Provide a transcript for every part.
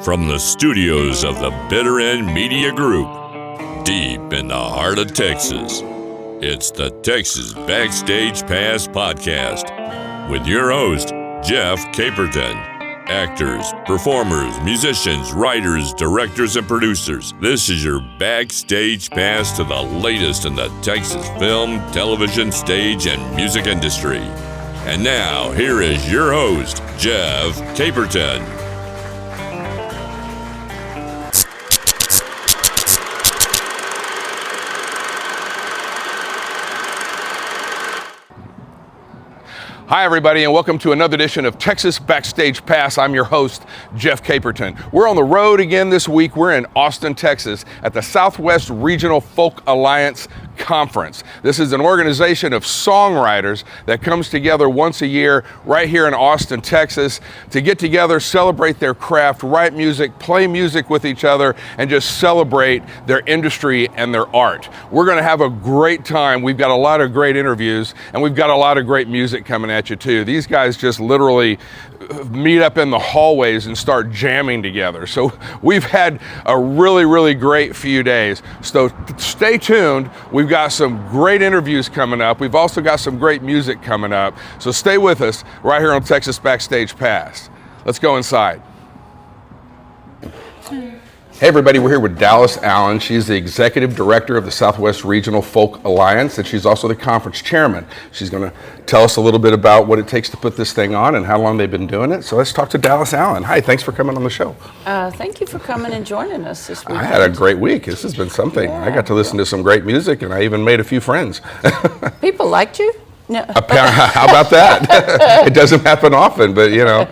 From the studios of the Bitter End Media Group, deep in the heart of Texas, it's the Texas Backstage Pass Podcast with your host, Jeff Caperton. Actors, performers, musicians, writers, directors, and producers. This is your backstage pass to the latest in the Texas film, television, stage, and music industry. And now, here is your host, Jeff Caperton. Hi everybody, and welcome to another edition of Texas Backstage Pass. I'm your host, Jeff Caperton. We're on the road again this week. We're in Austin, Texas at the Southwest Regional Folk Alliance Conference. This is an organization of songwriters that comes together once a year right here in Austin, Texas to get together, celebrate their craft, write music, play music with each other, and just celebrate their industry and their art. We're going to have a great time. We've got a lot of great interviews, and we've got a lot of great music coming at you too. These guys just literally meet up in the hallways and start jamming together. So we've had a really great few days. So stay tuned. We've got some great interviews coming up. We've also got some great music coming up. So stay with us right here on Texas Backstage Pass. Let's go inside. Hey everybody, we're here with Dallas Allen. She's the Executive Director of the Southwest Regional Folk Alliance, and she's also the conference chairman. She's going to tell us a little bit about what it takes to put this thing on and how long they've been doing it. So let's talk to Dallas Allen. Hi, thanks for coming on the show. Thank you for coming and joining us this week. I had a great week. This has been something. Yeah. I got to listen to some great music, and I even made a few friends. People liked you? No. How about that? It doesn't happen often, but you know.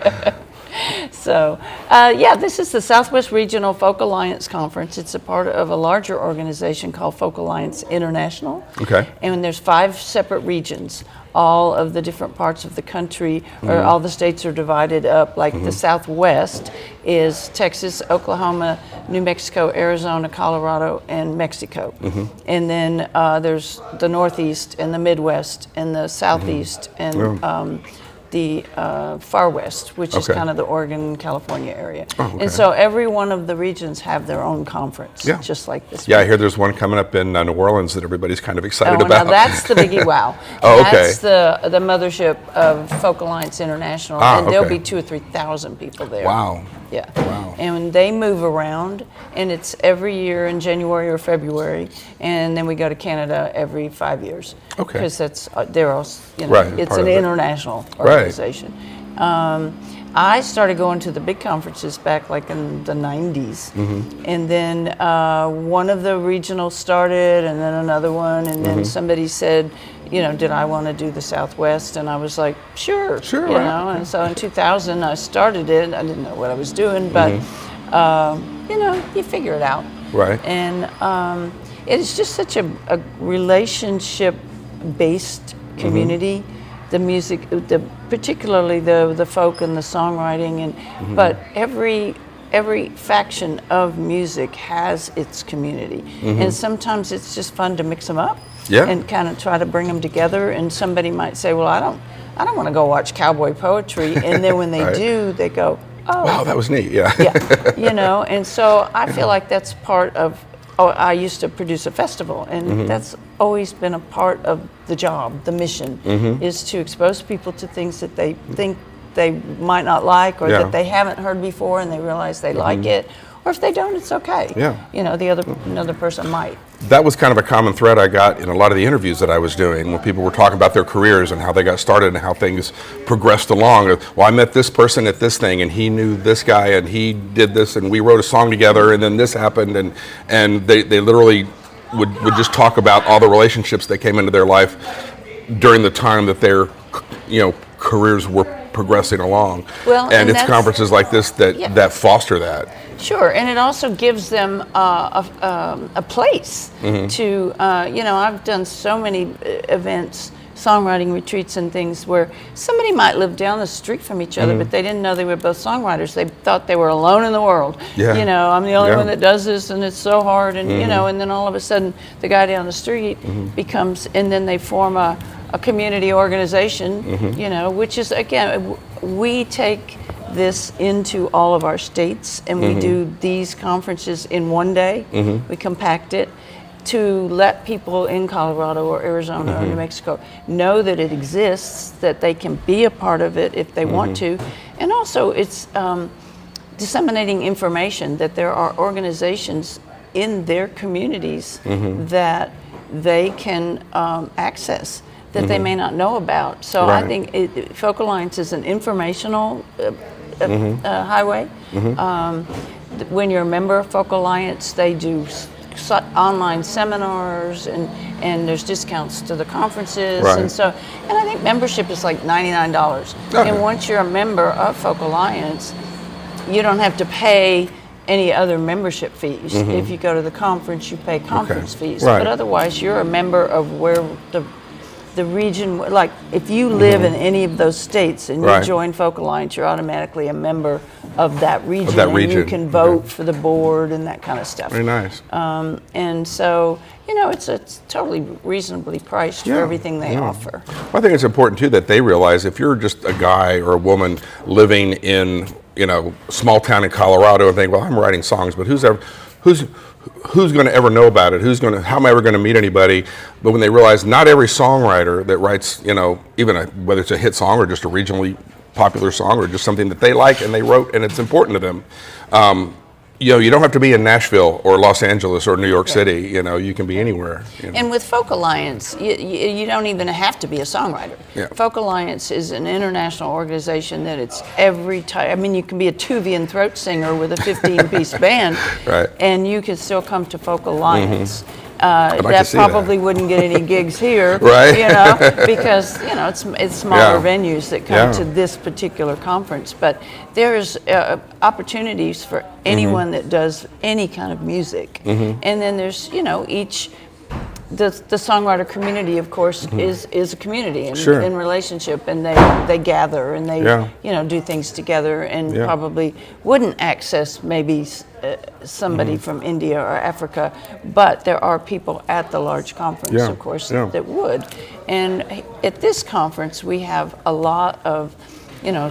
So, this is the Southwest Regional Folk Alliance Conference. It's a part of a larger organization called Folk Alliance International. Okay. And there's 5 separate regions. All of the different parts of the country, or all the states are divided up. Like the Southwest is Texas, Oklahoma, New Mexico, Arizona, Colorado, and Mexico. And then there's the Northeast and the Midwest and the Southeast and the far west, which is kind of the Oregon, California area. Oh, okay. And so every one of the regions have their own conference, just like this. Yeah, I hear there's one coming up in New Orleans that everybody's kind of excited about. Now that's the Biggie Wow. Oh, okay. That's the mothership of Folk Alliance International, and there'll be 2,000 or 3,000 people there. Wow. Yeah. Wow. And they move around, and it's every year in January or February, and then we go to Canada every 5 years. Okay. Because that's they're all, right, it's an international organization. Right. I started going to the big conferences back like in the 90s, and then one of the regionals started, and then another one, and then somebody said, did I want to do the Southwest? And I was like, sure, you know. And so in 2000, I started it. I didn't know what I was doing, but you figure it out. Right. And it is just such a relationship-based community. The music, particularly the folk and the songwriting, and but every faction of music has its community, and sometimes it's just fun to mix them up. Yeah. And kind of try to bring them together. And somebody might say, well, I don't want to go watch cowboy poetry. And then when they do, they go, oh. Wow, that was neat, yeah. And so I feel like that's part of, I used to produce a festival, and that's always been a part of the job, the mission, is to expose people to things that they think they might not like, or that they haven't heard before and they realize they like it. Or if they don't, it's okay. Yeah. Another person might. That was kind of a common thread I got in a lot of the interviews that I was doing when people were talking about their careers and how they got started and how things progressed along. Well, I met this person at this thing, and he knew this guy, and he did this, and we wrote a song together, and then this happened, and they literally would just talk about all the relationships that came into their life during the time that their careers were progressing along. Well, and it's conferences like this that foster that. Sure, and it also gives them a place to, I've done so many events, songwriting retreats and things where somebody might live down the street from each other, but they didn't know they were both songwriters. They thought they were alone in the world. Yeah. I'm the only one that does this, and it's so hard, and and then all of a sudden the guy down the street becomes, and then they form a community organization, which is, again, we take this into all of our states, and we do these conferences in one day. We compact it to let people in Colorado or Arizona or New Mexico know that it exists, that they can be a part of it if they want to. And also it's disseminating information that there are organizations in their communities that they can access that they may not know about. So I think Folk Alliance is an informational highway. When you're a member of Folk Alliance, they do online seminars, and there's discounts to the conferences, and I think membership is like $99. And once you're a member of Folk Alliance, you don't have to pay any other membership fees. If you go to the conference, you pay conference fees, but otherwise you're a member of where the region, like if you live in any of those states and you join Folk Alliance, you're automatically a member of that region, and you can vote for the board and that kind of stuff. Very nice. And so, you know, it's totally reasonably priced for everything they offer. Well, I think it's important too that they realize if you're just a guy or a woman living in, you know, small town in Colorado and think, well, I'm writing songs, but who's going to ever know about it? How am I ever going to meet anybody? But when they realize not every songwriter that writes, you know, even whether it's a hit song or just a regionally popular song or just something that they like and they wrote and it's important to them, you know, you don't have to be in Nashville or Los Angeles or New York City. You know, you can be anywhere. You know. And with Folk Alliance, you don't even have to be a songwriter. Folk Alliance is an international organization that it's every type. I mean, you can be a Tuvian throat singer with a 15-piece band, and you can still come to Folk Alliance. That probably wouldn't get any gigs here, you know, because, you know, it's smaller venues that come to this particular conference. But there's opportunities for anyone that does any kind of music. And then there's, you know, the songwriter community, of course, is a community in relationship, and they gather and they you know, do things together, and probably wouldn't access maybe somebody from India or Africa, but there are people at the large conference, of course, that would. And at this conference, we have a lot of, you know,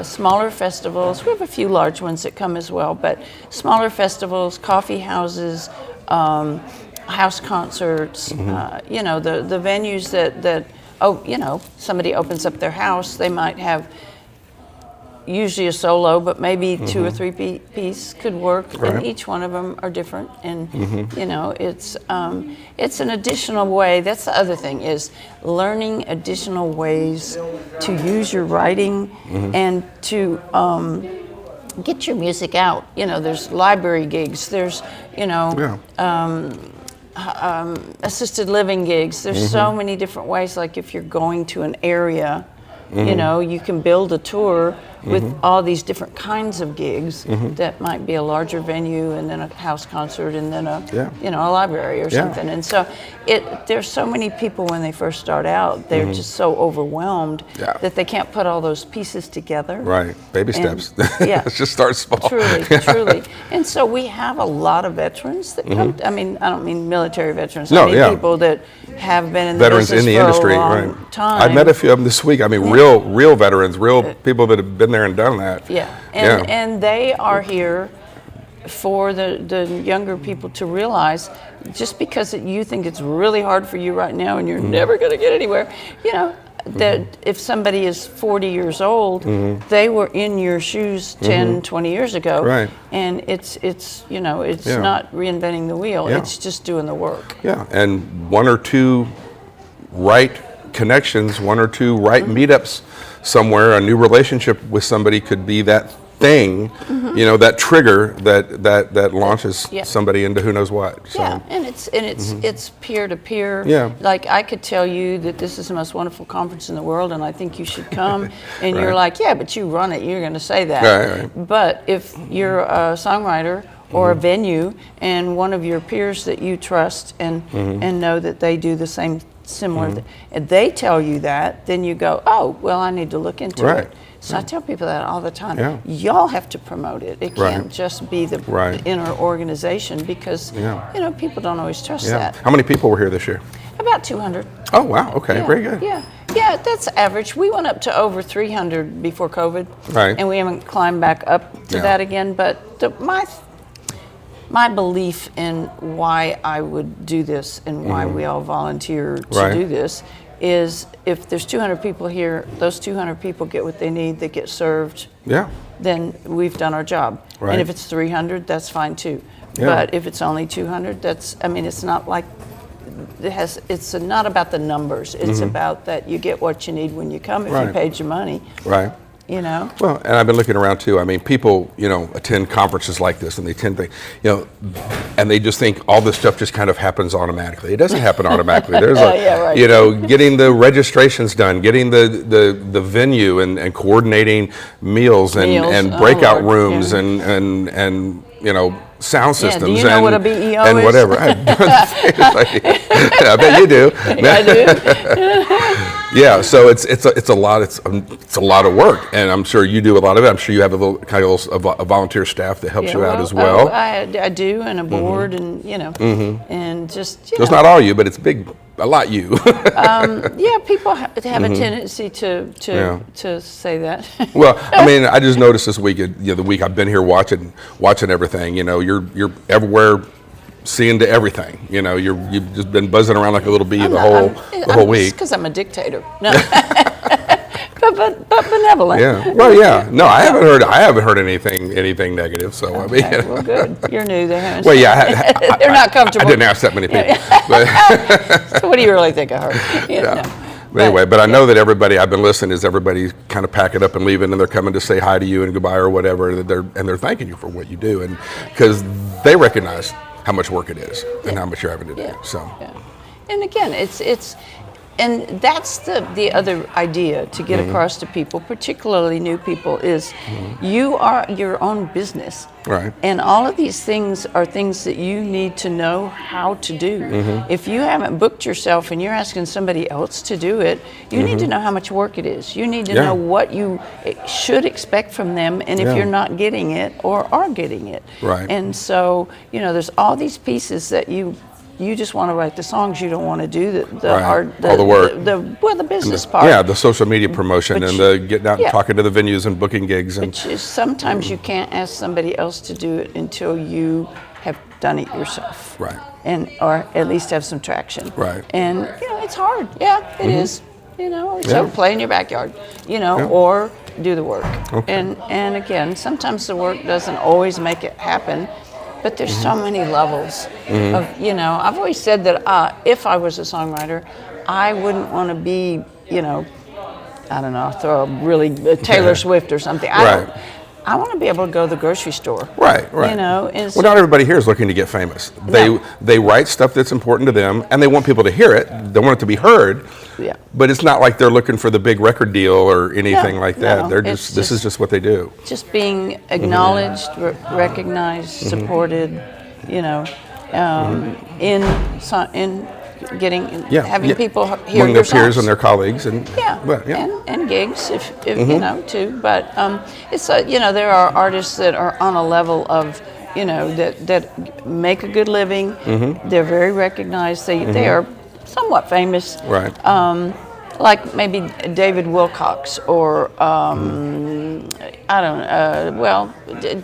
smaller festivals. We have a few large ones that come as well, but smaller festivals, coffee houses, house concerts, you know, the venues that you know, somebody opens up their house, they might have usually a solo, but maybe 2 or 3 piece could work, and each one of them are different, and you know, it's an additional way. That's the other thing, is learning additional ways to use your writing and to get your music out. You know, there's library gigs, there's, you know, assisted living gigs. There's so many different ways. Like if you're going to an area, you know, you can build a tour with all these different kinds of gigs that might be a larger venue, and then a house concert, and then a you know, a library or something. And so there's so many people when they first start out, they're just so overwhelmed that they can't put all those pieces together. Baby steps. Let's just start small. Truly. And so we have a lot of veterans that come. I mean, I don't mean military veterans. I mean people that have been in the veterans business in the for industry. a long time. I met a few of them this week. I mean, real veterans, real people that have been there and done that. And they are here for the younger people to realize, just because you think it's really hard for you right now and you're never going to get anywhere, you know, that if somebody is 40 years old, they were in your shoes 10, 20 years ago, and it's you know, it's not reinventing the wheel, it's just doing the work. And 1 or 2 right connections, 1 or 2 right meetups somewhere, a new relationship with somebody could be that thing, you know, that trigger that launches somebody into who knows what. So. And it's peer to peer. Like I could tell you that this is the most wonderful conference in the world, and I think you should come. And you're like, yeah, but you run it. You're going to say that. But if you're a songwriter or a venue, and one of your peers that you trust and know that they do the same similar, and they tell you that, then you go, oh, well, I need to look into it. So I tell people that all the time. Y'all have to promote it. It can't just be the inner organization, because you know, people don't always trust that. How many people were here this year? About 200. Oh wow, okay, very good. Yeah, that's average. We went up to over 300 before COVID, Right. and we haven't climbed back up to Yeah. that again. But my belief in why I would do this and why we all volunteer to Right. do this is if there's 200 people here, those 200 people get what they need, they get served, Yeah. then we've done our job. Right. And if it's 300, that's fine too. Yeah. But if it's only 200, it's not like, it's not about the numbers. It's about that you get what you need when you come if you Right. paid your money, Right. you know? Well, and I've been looking around too. I mean, people, attend conferences like this and they tend to, and they just think all this stuff just kind of happens automatically. It doesn't happen automatically. There's Yeah, right. getting the registrations done, getting the venue and coordinating meals and Oh, breakout Lord, rooms yeah. and sound systems. do you know what a BEO and is? whatever. I bet you do. I do. Yeah, so it's a lot of work, and I'm sure you do a lot of it. I'm sure you have a volunteer staff that helps you out as well. I do, and a board, and and just So it's not all you, but it's a lot you. yeah, people have a tendency to say that. Well, I mean, I just noticed this week, the week I've been here watching everything. You're everywhere, seeing to everything. You've just been buzzing around like a little bee the whole week. Because I'm a dictator. No. but benevolent. Yeah. Well, yeah. No, I haven't heard anything negative. So I mean. Okay, well, good. You're new. They haven't. Well, yeah. They're not comfortable. I didn't ask that many people. But, So what do you really think of her? yeah. No. But anyway, but I know that everybody I've been listening is everybody kind of packing up and leaving, and they're coming to say hi to you and goodbye or whatever. They're thanking you for what you do, and because they recognize how much work it is and how much you're having to do. So. Yeah. And again, and that's the other idea to get across to people, particularly new people, is you are your own business. Right. And all of these things are things that you need to know how to do. If you haven't booked yourself and you're asking somebody else to do it, you need to know how much work it is. You need to know what you should expect from them, and if you're not getting it or are getting it. Right. And so, there's all these pieces that you just want to write the songs. You don't want to do the hard, all the work, the business part. Yeah, the social media promotion and the getting out and Yeah. talking to the venues and booking gigs. And Which is sometimes you can't ask somebody else to do it until you have done it yourself. Right. Or at least have some traction. Right. And it's hard. Yeah, it is. So play in your backyard. Or do the work. Okay. And again, sometimes the work doesn't always make it happen. But there's so many levels of, I've always said that if I was a songwriter, I wouldn't want to be, I don't know, throw a really Taylor Swift or something. I want to be able to go to the grocery store. Right. Well, not everybody here is looking to get famous. They write stuff that's important to them, and they want people to hear it. They want it to be heard. Yeah. But it's not like they're looking for the big record deal or anything like that. No, They're this is just what they do. Just being acknowledged, recognized, supported, in getting having people hear among your their peers songs. and their colleagues and And gigs if too. But it's there are artists that are on a level of that make a good living. They're very recognized. They are somewhat famous. Right. Like maybe David Wilcox or I don't know.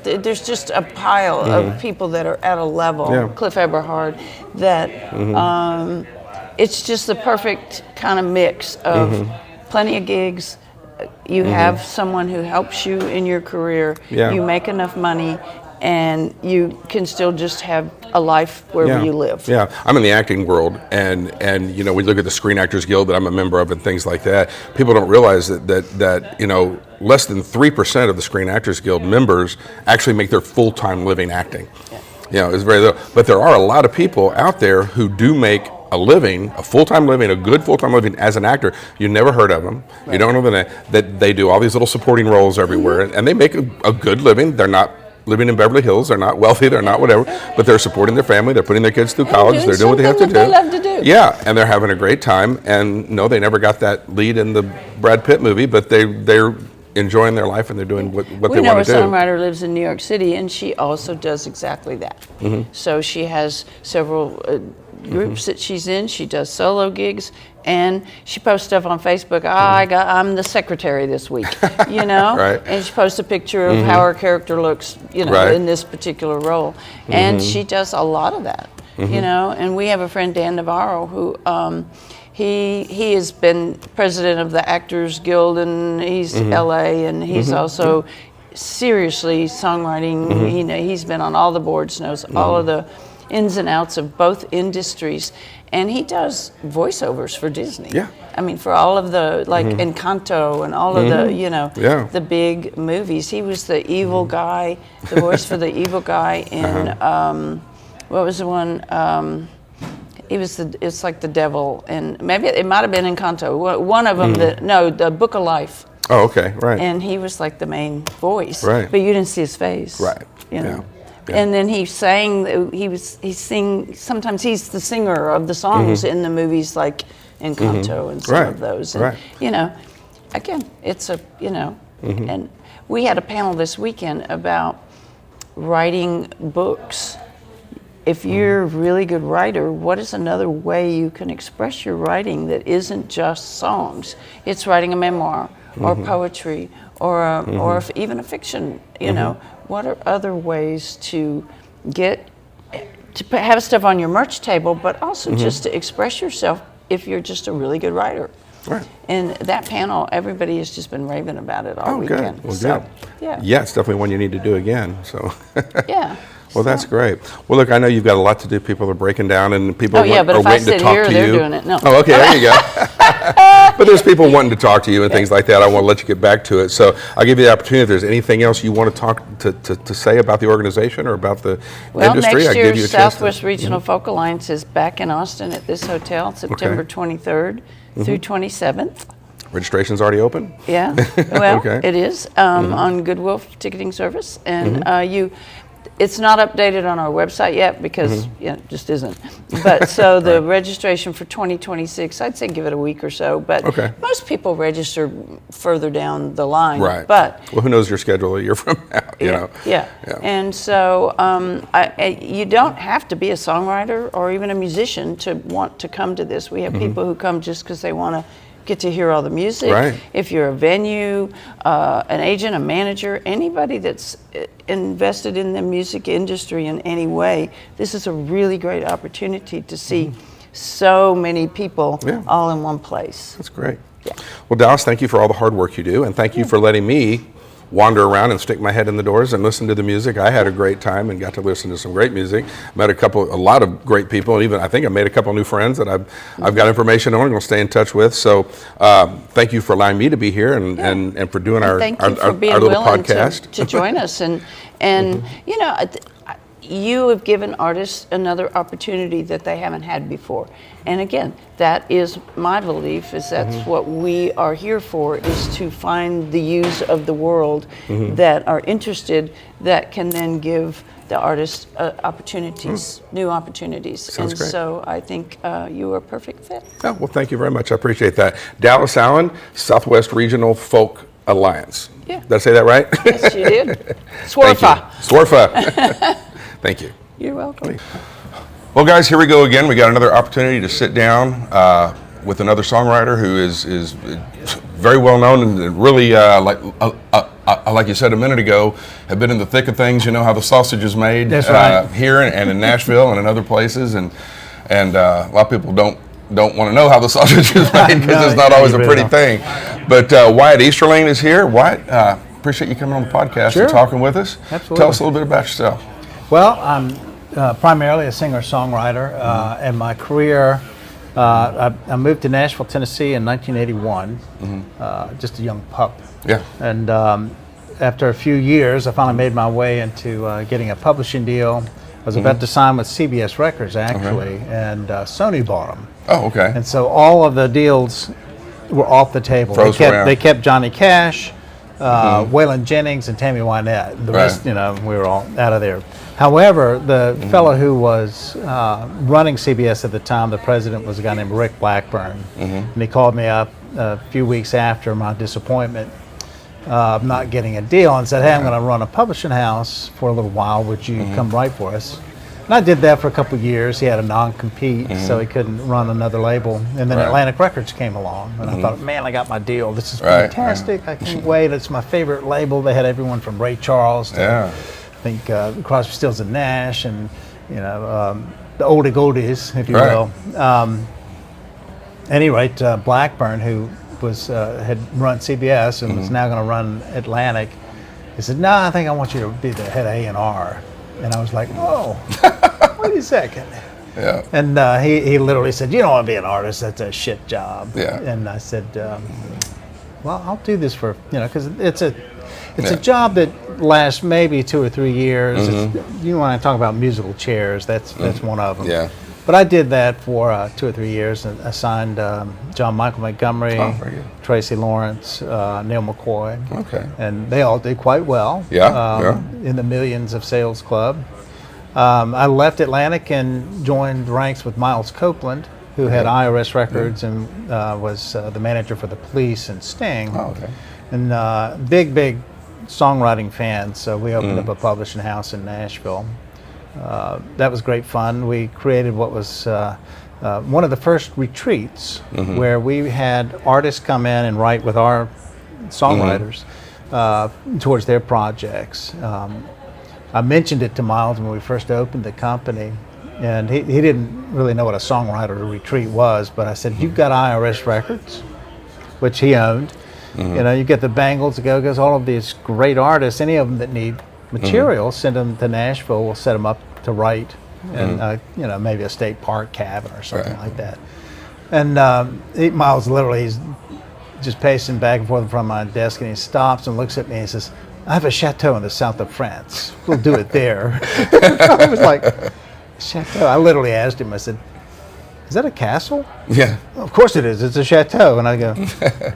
There's just a pile of people that are at a level. Cliff Eberhard, that it's just the perfect kind of mix of plenty of gigs. You have someone who helps you in your career. Yeah. You make enough money, and you can still just have a life wherever you live. Yeah, I'm in the acting world, and we look at the Screen Actors Guild that I'm a member of and things like that. People don't realize that less than 3% of the Screen Actors Guild members actually make their full-time living acting. Yeah. It's very little. But there are a lot of people out there who do make a living, a full-time living, a good full-time living as an actor. You never heard of them. Right. You don't know that they do all these little supporting roles everywhere, and they make a good living. They're not living in Beverly Hills. They're not wealthy. They're not whatever. But they're supporting their family. They're putting their kids through college. They're doing what they have to do. They love to do. Yeah, and they're having a great time. And no, they never got that lead in the Brad Pitt movie, but they're enjoying their life and they're doing what they want to do. We know a songwriter lives in New York City, and she also does exactly that. So she has several groups that she's in. She does solo gigs, and she posts stuff on Facebook. I'm the secretary this week, you know, Right. and she posts a picture of how her character looks, you know, Right. in this particular role, and she does a lot of that, you know. And we have a friend, Dan Navarro, who he has been president of the Actors Guild, and he's LA, and he's also seriously songwriting. You know, he's been on all the boards, knows all of the ins and outs of both industries, and he does voiceovers for Disney. Yeah. I mean, for all of the, like, Encanto and all of the, you know, the big movies. He was the evil guy, the voice for the evil guy in, what was the one, it's like the devil, and maybe it might have been Encanto. One of them, the Book of Life. Oh, okay, right. And he was like the main voice. Right. But you didn't see his face. Right. You know. Yeah. And then he sang, sometimes he's the singer of the songs in the movies like Encanto and some of those. And, you know, again, it's a, you know, and we had a panel this weekend about writing books. If you're a really good writer, what is another way you can express your writing that isn't just songs? It's writing a memoir or poetry or even a fiction, you know. What are other ways to have stuff on your merch table, but also just to express yourself if you're just a really good writer? Right. And that panel, everybody has just been raving about it all weekend. Good. Well, so, good. Yeah, it's definitely one you need to do again. So. Yeah. Well, that's great. Well, look, I know you've got a lot to do. People are breaking down, and people but are if I waiting sit to talk here, to they're you. doing it. No. Oh, okay, there you go. But there's people wanting to talk to you and things like that. I want to let you get back to it. So I'll give you the opportunity. If there's anything else you want to talk to say about the organization or about the industry, next I year, give you a chance. Southwest Regional Folk Alliance is back in Austin at this hotel, September 23rd through 27th. Registration's already open? Yeah, well, it is on Good Wolf ticketing service, and it's not updated on our website yet because it just isn't. But so the registration for 2026, I'd say give it a week or so. But most people register further down the line. Right. But well, who knows your schedule a year from now? You know? Yeah. And so you don't have to be a songwriter or even a musician to want to come to this. We have people who come just because they want to get to hear all the music. Right. If you're a venue, an agent, a manager, anybody that's invested in the music industry in any way, this is a really great opportunity to see so many people all in one place. That's great. Yeah. Well, Dallas, thank you for all the hard work you do, and thank you for letting me wander around and stick my head in the doors and listen to the music. I had a great time and got to listen to some great music. Met a lot of great people, and even I think I made a couple new friends that I've got information on and will stay in touch with. So thank you for allowing me to be here and for doing our little podcast. To join us and you know, you have given artists another opportunity that they haven't had before. And again, that is my belief, is that's what we are here for, is to find the youths of the world that are interested, that can then give the artists opportunities, new opportunities. Sounds great. So I think you are a perfect fit. Oh, well, thank you very much. I appreciate that. Dallas Allen, Southwest Regional Folk Alliance. Yeah. Did I say that right? Yes, you did. SWRFA. SWRFA. Thank you. You're welcome. Well, guys, here we go again. We got another opportunity to sit down with another songwriter who is very well known and really, like you said a minute ago, have been in the thick of things. You know how the sausage is made. That's right. Here and in Nashville and in other places, and a lot of people don't want to know how the sausage is made because it's not always a pretty thing. But Wyatt Easterling is here. Wyatt, appreciate you coming on the podcast and talking with us. Absolutely. Tell us a little bit about yourself. Well, I'm primarily a singer-songwriter. And my career, I moved to Nashville, Tennessee in 1981, just a young pup. Yeah. And after a few years, I finally made my way into getting a publishing deal. I was about to sign with CBS Records, actually, and Sony bought them. Oh, okay. And so all of the deals were off the table. They kept Johnny Cash, Waylon Jennings, and Tammy Wynette. The rest, you know, we were all out of there. However, the fellow who was running CBS at the time, the president, was a guy named Rick Blackburn. And he called me up a few weeks after my disappointment of not getting a deal and said, hey, I'm going to run a publishing house for a little while. Would you come write for us? And I did that for a couple of years. He had a non-compete, so he couldn't run another label. And then Atlantic Records came along, and I thought, man, I got my deal. This is fantastic. I can't wait. It's my favorite label. They had everyone from Ray Charles to, I think, Crosby, Stills and Nash, and the oldie goldies, if you will. At any rate, Blackburn, who was had run CBS and was now going to run Atlantic, he said, "No, I think I want you to be the head of A&R." And I was like, "Whoa, wait a second." Yeah. And he literally said, "You don't want to be an artist. That's a shit job." Yeah. And I said, "Well, I'll do this for because it's a job that lasts maybe 2 or 3 years. You want to talk about musical chairs? That's one of them." Yeah. But I did that for 2 or 3 years, and I signed John Michael Montgomery, Tracy Lawrence, Neil McCoy. Okay. And they all did quite well. In the millions of sales club. I left Atlantic and joined ranks with Miles Copeland, who had IRS Records and was the manager for the Police and Sting. Oh, okay. And big songwriting fans. So we opened up a publishing house in Nashville. That was great fun. We created what was one of the first retreats where we had artists come in and write with our songwriters towards their projects. I mentioned it to Miles when we first opened the company, and he didn't really know what a songwriter retreat was, but I said, "You've got IRS Records," which he owned. You get the Bangles, the Go-Go's, all of these great artists, any of them that need material, send them to Nashville. We'll set them up to write, and maybe a state park cabin or something like that. And Miles literally is just pacing back and forth in front of my desk, and he stops and looks at me and he says, "I have a chateau in the south of France. We'll do it there." I was like, "Chateau?" I literally asked him. I said, "Is that a castle?" Yeah. "Of course it is. It's a chateau." And I go,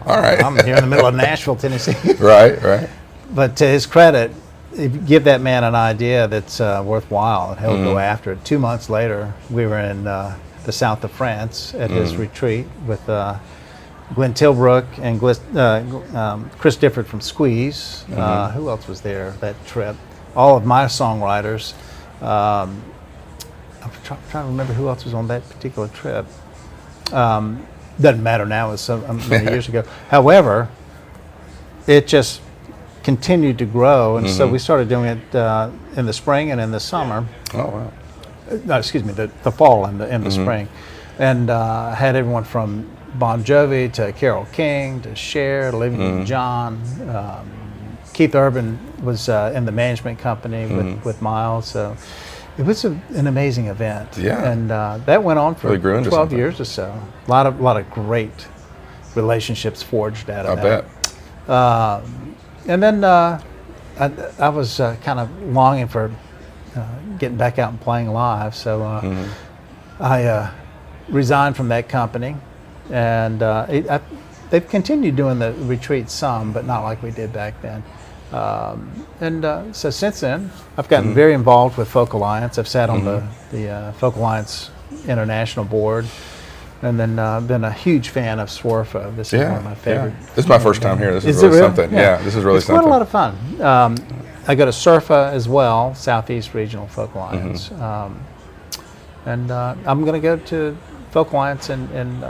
"All right. I'm here in the middle of Nashville, Tennessee." Right. But to his credit, if you give that man an idea that's worthwhile, and he'll go after it. 2 months later, we were in the south of France at his retreat with Glenn Tilbrook and Chris Difford from Squeeze. Who else was there that trip? All of my songwriters. I'm trying to remember who else was on that particular trip. Doesn't matter now, it was so many years ago. However, it just continued to grow, and so we started doing it in the spring and in the summer. Oh, wow. No, excuse me, the fall and the spring. And had everyone from Bon Jovi to Carole King to Cher to Olivia Newton-John. Keith Urban was in the management company with Miles. So it was an amazing event. Yeah. And that went on for really grew into 12 something. years or so. A lot of great relationships forged out of that. I bet. And then I was kind of longing for getting back out and playing live. So I resigned from that company. And they've continued doing the retreats some, but not like we did back then. So since then, I've gotten very involved with Folk Alliance. I've sat on the Folk Alliance International Board, and then been a huge fan of SWRFA. This is one of my favorite. Yeah. This is my first time here. This is really something. Yeah, this is really something. It's quite a lot of fun. I go to SWRFA as well, Southeast Regional Folk Alliance. And I'm going to go to Folk Alliance in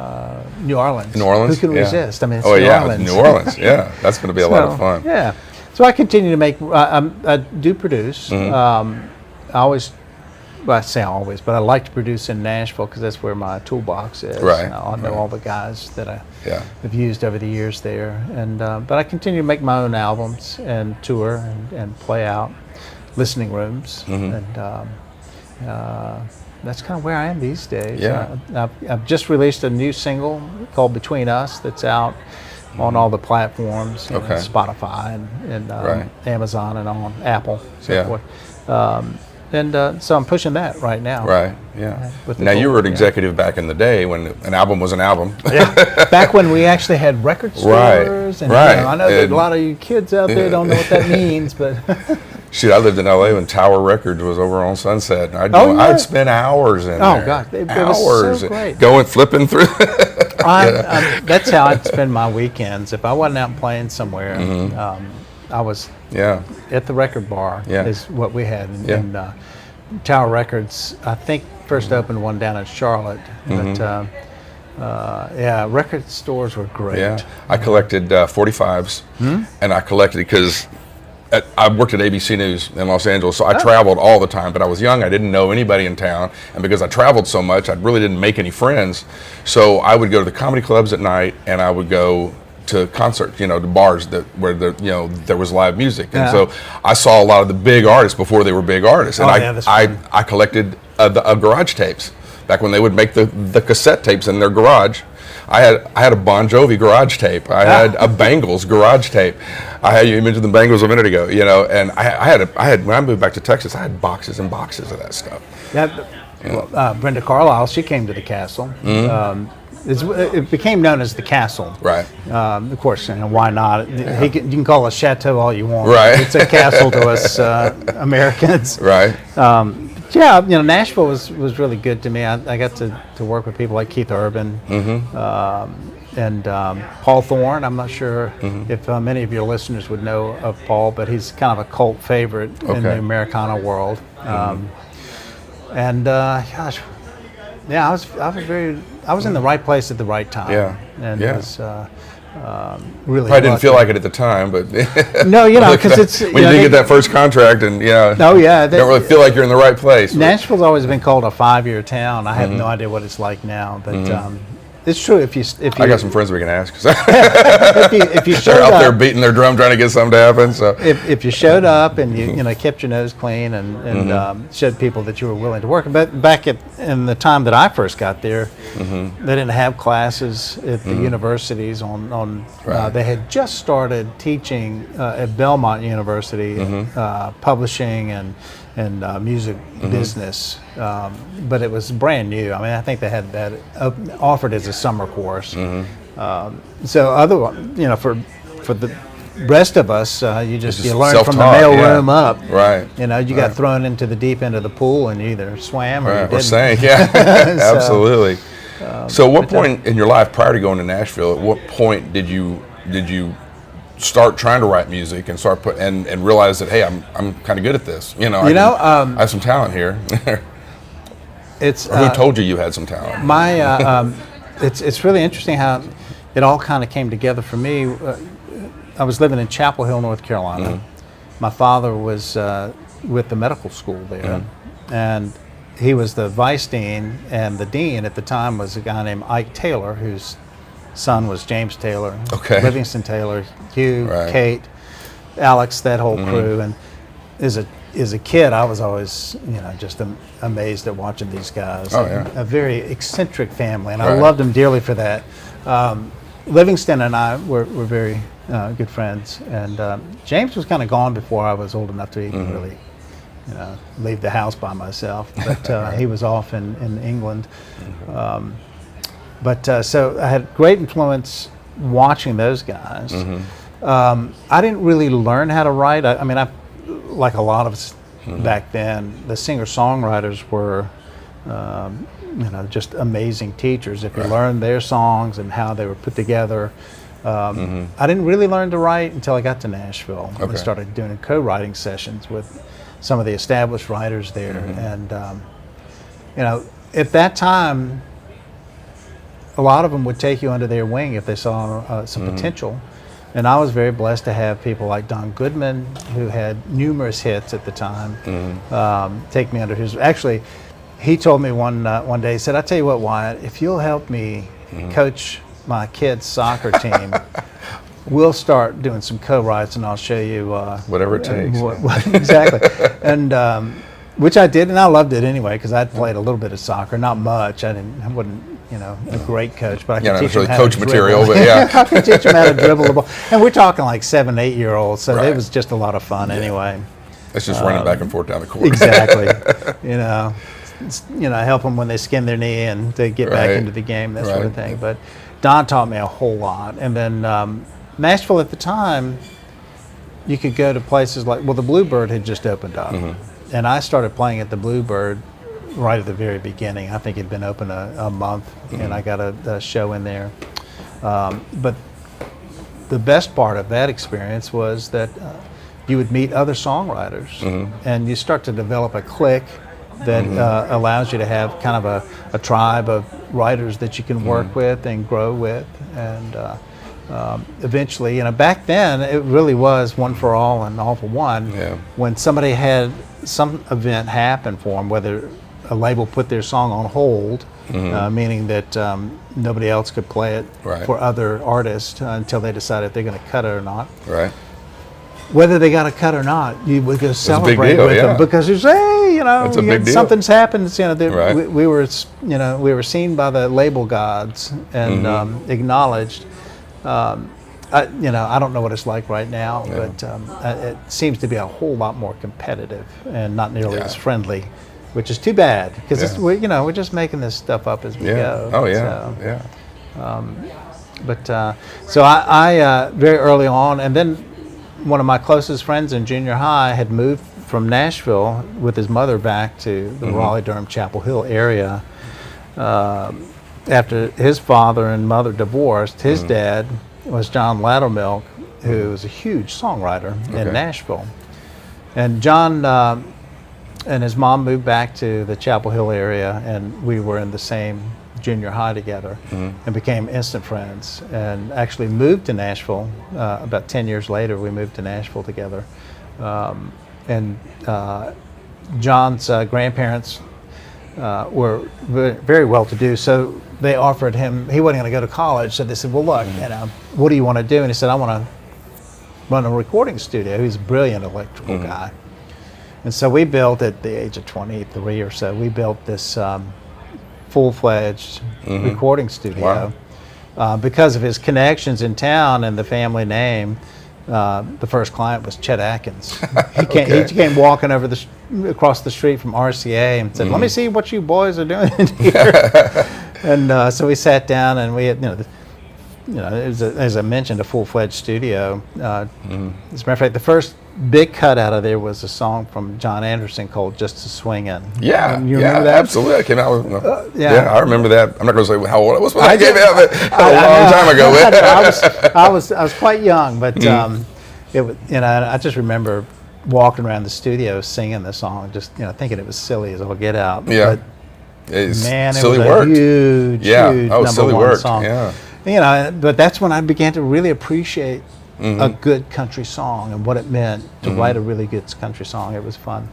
New Orleans. New Orleans? Who can resist? I mean, it's New Orleans. Orleans. New Orleans, yeah. That's going to be a lot of fun. Yeah. So I continue to make, I do produce. I say always, but I like to produce in Nashville because that's where my toolbox is. Right. I know all the guys that I Yeah. have used over the years there. And but I continue to make my own albums and tour and play out listening rooms. And that's kind of where I am these days. Yeah. I've just released a new single called Between Us that's out on all the platforms, you know, Spotify and Amazon and on Apple, so forth. So I'm pushing that right now. Right, yeah. Now you were an executive back in the day when an album was an album. Back when we actually had record stores. And, you know, I know that a lot of you kids out there don't know what that means, but... Shoot, I lived in LA when Tower Records was over on Sunset. And I'd spend hours in there. Oh, God. It was so great. Going, flipping through. That's how I'd spend my weekends. If I wasn't out playing somewhere, I was at the record bar is what we had. And Tower Records, I think, first opened one down in Charlotte. But record stores were great. Yeah, I collected 45s, and I collected because I worked at ABC News in Los Angeles, so I traveled all the time. But I was young; I didn't know anybody in town, and because I traveled so much, I really didn't make any friends. So I would go to the comedy clubs at night, and I would go to concerts, to bars where there was live music, and so I saw a lot of the big artists before they were big artists, and I collected garage tapes back when they would make the cassette tapes in their garage. I had a Bon Jovi garage tape. I had a Bangles garage tape. You mentioned the Bangles a minute ago, and I had when I moved back to Texas, I had boxes and boxes of that stuff. Yeah, Brenda Carlisle, she came to the Castle. It became known as the Castle. Right. Of course, why not? You can call it a chateau all you want. Right. It's a castle to us Americans. Right. Nashville was really good to me. I got to work with people like Keith Urban and Paul Thorne. I'm not sure if many of your listeners would know of Paul, but he's kind of a cult favorite in the Americana world. I was in the right place at the right time. Yeah. And it was really. Probably didn't feel like it at the time, but no, because it's when you did get that first contract, and don't really feel like you're in the right place. Nashville's always been called a 5-year town. I have no idea what it's like now, but it's true. If you, I got some friends we can ask. if you showed they're out up, there beating their drum trying to get something to happen. So if you showed up and you kept your nose clean and showed people that you were willing to work. But back in the time that I first got there, they didn't have classes at the universities on they had just started teaching at Belmont University publishing and music business, but it was brand new. I mean, I think they had that offered as a summer course. So for the rest of us, you learn from the mailroom up. Right. You got thrown into the deep end of the pool and you either swam or you didn't. Or sank. Yeah. Absolutely. So at what point in your life prior to going to Nashville, at what point did you start trying to write music and start and realize that, hey, I'm kind of good at this. I have some talent here. Who told you had some talent? It's really interesting how it all kind of came together for me. I was living in Chapel Hill, North Carolina. My father was with the medical school there, and he was the vice dean, and the dean at the time was a guy named Ike Taylor, whose son was James Taylor, Livingston Taylor, Hugh, Kate, Alex, that whole crew. And as a kid, I was always just amazed at watching these guys. A very eccentric family, and I loved them dearly for that. Livingston and I were very good friends, and James was kind of gone before I was old enough to even really leave the house by myself, but he was off in England. So I had great influence watching those guys. I didn't really learn how to write. I mean, like a lot of us back then, the singer-songwriters were, just amazing teachers. If you learned their songs and how they were put together. I didn't really learn to write until I got to Nashville. I started doing co-writing sessions with some of the established writers there. And, at that time, a lot of them would take you under their wing if they saw some potential. And I was very blessed to have people like Don Goodman, who had numerous hits at the time, take me under his. Actually, he told me one day, he said, "I tell you what, Wyatt, if you'll help me coach my kids' soccer team, we'll start doing some co-writes, and I'll show you whatever it takes." Exactly, and which I did, and I loved it anyway because I'd played a little bit of soccer, not much. I wasn't a great coach, but I could teach them how coach to material, dribble. but yeah, I could teach them how to dribble the ball. And we're talking like 7, 8-year-olds, so it was just a lot of fun anyway. It's just running back and forth down the court. Exactly. Help them when they skin their knee and they get back into the game, that sort of thing. But Don taught me a whole lot. And then Nashville at the time, you could go to places like, the Bluebird had just opened up. And I started playing at the Bluebird right at the very beginning. I think it had been open a month, and I got a show in there. But the best part of that experience was that you would meet other songwriters, and you start to develop a clique that allows you to have kind of a tribe of writers that you can work with and grow with. And eventually, back then it really was one for all and all for one. Yeah. When somebody had some event happen for them, whether a label put their song on hold, meaning that nobody else could play it for other artists until they decide if they're going to cut it or not. Right. Whether they got a cut or not, you would go celebrate deal, with them because you say, hey, something's happened. We were seen by the label gods and acknowledged. I don't know what it's like right now, but it seems to be a whole lot more competitive and not nearly as friendly, which is too bad because we're just making this stuff up as we go. Oh yeah, So I very early on, and then one of my closest friends in junior high had moved from Nashville with his mother back to the Raleigh-Durham Chapel Hill area after his father and mother divorced. His dad was John Loudermilk, who was a huge songwriter in Nashville. And John and his mom moved back to the Chapel Hill area, and we were in the same junior high together and became instant friends, and actually moved to Nashville. About 10 years later, we moved to Nashville together. And John's grandparents were very well-to-do, so they offered him, he wasn't going to go to college, so they said, well, look, what do you want to do? And he said, I want to run a recording studio. He's a brilliant electrical guy. And so we built, at the age of 23 or so, we built this full-fledged recording studio. Wow. Because of his connections in town and the family name, the first client was Chet Atkins. He came walking over across the street from RCA and said, let me see what you boys are doing here. And so we sat down, and we had, it was as I mentioned, a full-fledged studio. As a matter of fact, the first big cut out of there was a song from John Anderson called "Just a Swingin'." Yeah, you remember that? Absolutely. I came out with, I remember that. I'm not going to say how old I was, but I came out of it a long time ago. I was quite young, but it was, I just remember walking around the studio singing the song, just thinking it was silly as all get out. Yeah, but, man, silly it was worked. A huge number silly one worked. song. Yeah. But that's when I began to really appreciate a good country song and what it meant to write a really good country song. It was fun.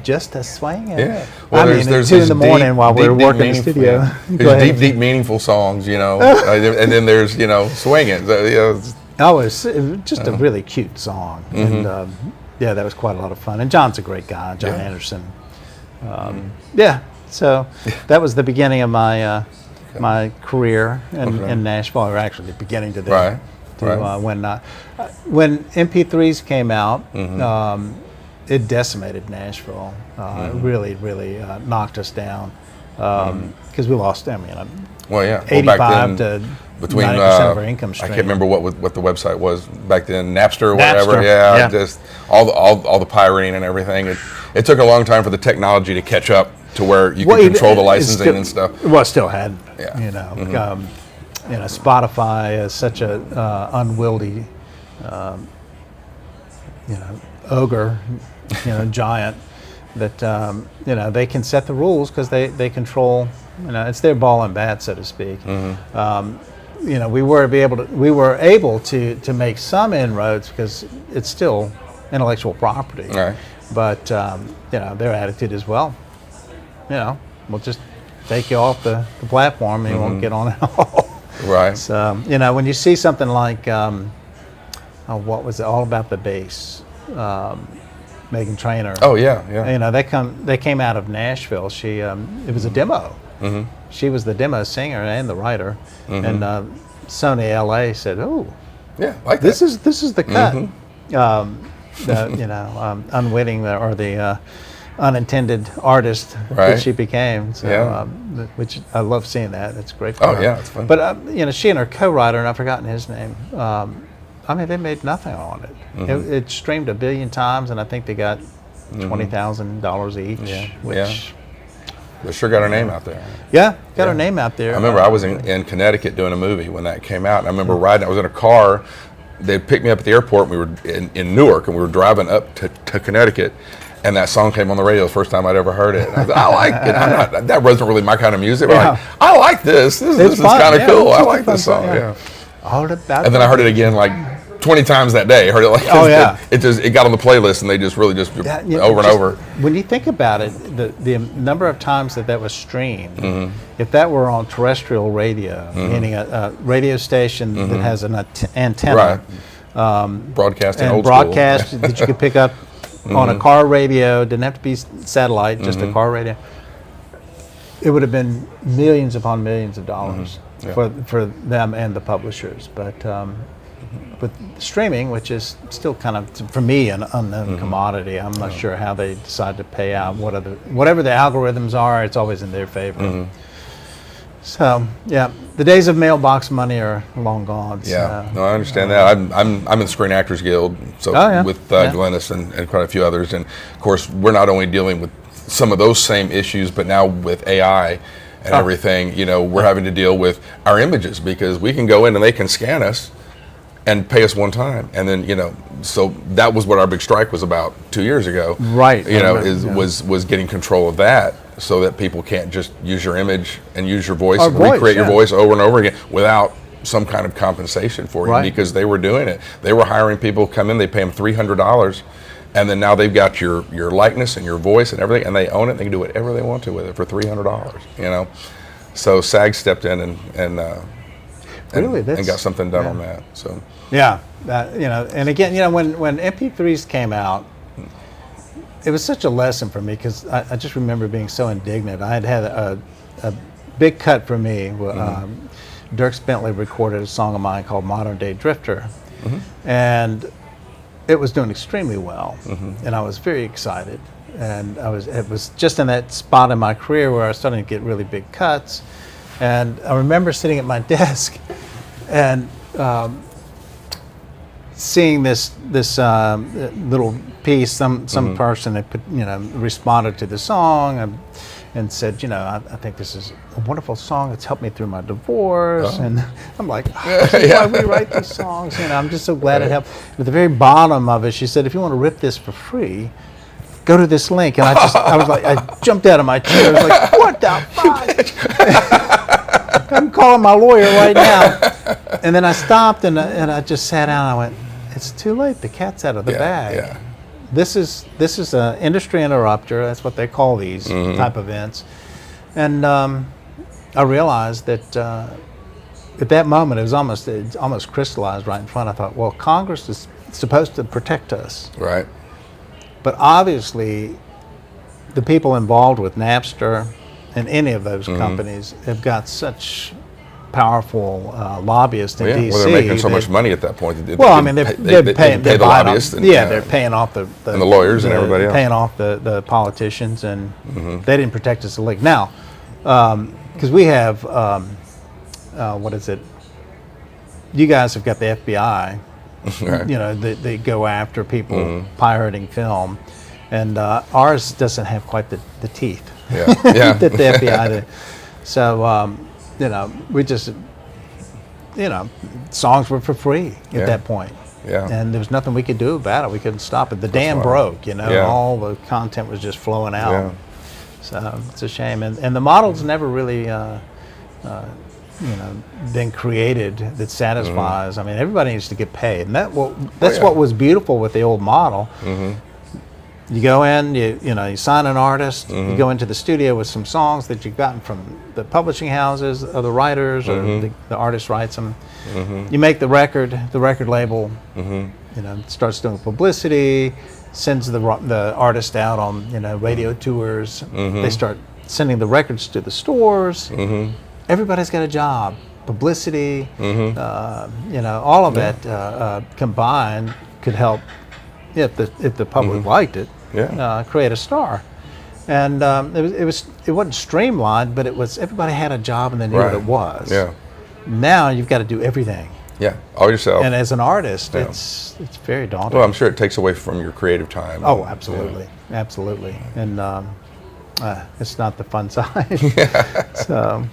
Just a swingin'. Yeah. Well, there's 2 in the morning while we were working in the studio. There's deep, meaningful songs, and then there's, swinging. Oh, it was just a really cute song. And that was quite a lot of fun. And John's a great guy, John Anderson. So that was the beginning of my my career in Nashville, or actually the beginning to the when MP3s came out, it decimated Nashville. It really, really knocked us down because we lost. 85 to between 90% of our income stream. I can't remember what the website was back then, Napster or whatever. Yeah, just all the pirating and everything. It took a long time for the technology to catch up to where you could control the licensing and stuff. Well, it still had. Spotify is such a unwieldy, ogre, giant that they can set the rules because they control. It's their ball and bat, so to speak. We were able to make some inroads because it's still intellectual property. Right. But their attitude is, well, we'll just take you off the platform and you won't get on at all. Right. So when you see something like what was it, All About the Bass, Meghan Trainor. Oh yeah. They came out of Nashville. She it was a demo. She was the demo singer and the writer, and Sony LA said, "Oh, like this is the cut." Unwitting or the unintended artist that she became. So, which I love seeing that. It's great for her. Yeah, it's fun. But she and her co-writer, and I've forgotten his name. They made nothing on it. It streamed 1 billion times, and I think they got $20,000 each. Which they sure got her name out there. Yeah, got her name out there. I remember I was in Connecticut doing a movie when that came out, and I remember riding. I was in a car. They picked me up at the airport. We were in Newark, and we were driving up to Connecticut. And that song came on the radio the first time I'd ever heard it. And I thought, I like it. That wasn't really my kind of music. But like, I like this. This is kind of cool. I like this song. All about and then I heard it again like 20 times that day. I heard it like it got on the playlist, and they just really over and over. When you think about it, the number of times that was streamed, if that were on terrestrial radio, meaning a radio station that has an antenna, broadcasting old broadcast that you could pick up on a car radio, didn't have to be satellite, just a car radio, it would have been millions upon millions of dollars for them and the publishers. But with streaming, which is still kind of, for me, an unknown commodity, I'm not sure how they decide to pay out. Whatever the algorithms are, it's always in their favor. So yeah, the days of mailbox money are long gone. Yeah, no, I understand that. I'm in the Screen Actors Guild, so with Glennis and quite a few others, and of course we're not only dealing with some of those same issues, but now with AI and everything, we're having to deal with our images, because we can go in and they can scan us and pay us one time, and then so that was what our big strike was about 2 years ago. Right. Was getting control of that, so that people can't just use your image and use your voice, recreate your voice over and over again without some kind of compensation for you, because they were doing it. They were hiring people to come in, they pay them $300, and then now they've got your likeness and your voice and everything, and they own it. They can do whatever they want to with it for $300. So SAG stepped in and got something done on that. So and again, when MP3s came out, it was such a lesson for me, because I just remember being so indignant. I had a big cut for me. Dierks Bentley recorded a song of mine called Modern Day Drifter, and it was doing extremely well, and I was very excited. And it was just in that spot in my career where I was starting to get really big cuts. And I remember sitting at my desk and seeing this little piece. Some person had responded to the song and said, I think this is a wonderful song. It's helped me through my divorce. And I'm like, this is why we write these songs. I'm just so glad it helped. At the very bottom of it, she said, if you want to rip this for free, go to this link. And I jumped out of my chair. I was like, what the fuck? I'm calling my lawyer right now. And then I stopped and I just sat down. And I went, it's too late. The cat's out of the bag. Yeah. This is an industry interrupter. That's what they call these type of events. And I realized that at that moment, it almost crystallized right in front. I thought, well, Congress is supposed to protect us. Right. But obviously, the people involved with Napster and any of those companies have got such powerful lobbyists in D.C. Well, they're making so much money at that point. They're paying the lobbyists. They're paying off the and the lawyers and everybody else. Paying off the politicians, and they didn't protect us a lick. Now, because we have, what is it? You guys have got the FBI. Right. They go after people pirating film, and ours doesn't have quite the teeth that the FBI did. So, we just, songs were for free at that point. Yeah. And there was nothing we could do about it. We couldn't stop it. The dam broke, all the content was just flowing out. Yeah. So it's a shame. And the model's never really, been created that satisfies. I mean, everybody needs to get paid. And that's what was beautiful with the old model. You go in, you sign an artist, you go into the studio with some songs that you've gotten from the publishing houses, or the writers, or the artist writes them. You make the record label, starts doing publicity, sends the artist out on, radio tours. They start sending the records to the stores. Everybody's got a job. Publicity, all of that combined could help, if the public liked it, create a star. And it wasn't streamlined, but everybody had a job and they knew what it was. Yeah. Now you've got to do everything. Yeah, all yourself. And as an artist, it's very daunting. Well, I'm sure it takes away from your creative time. Oh, absolutely, absolutely. And it's not the fun side. So.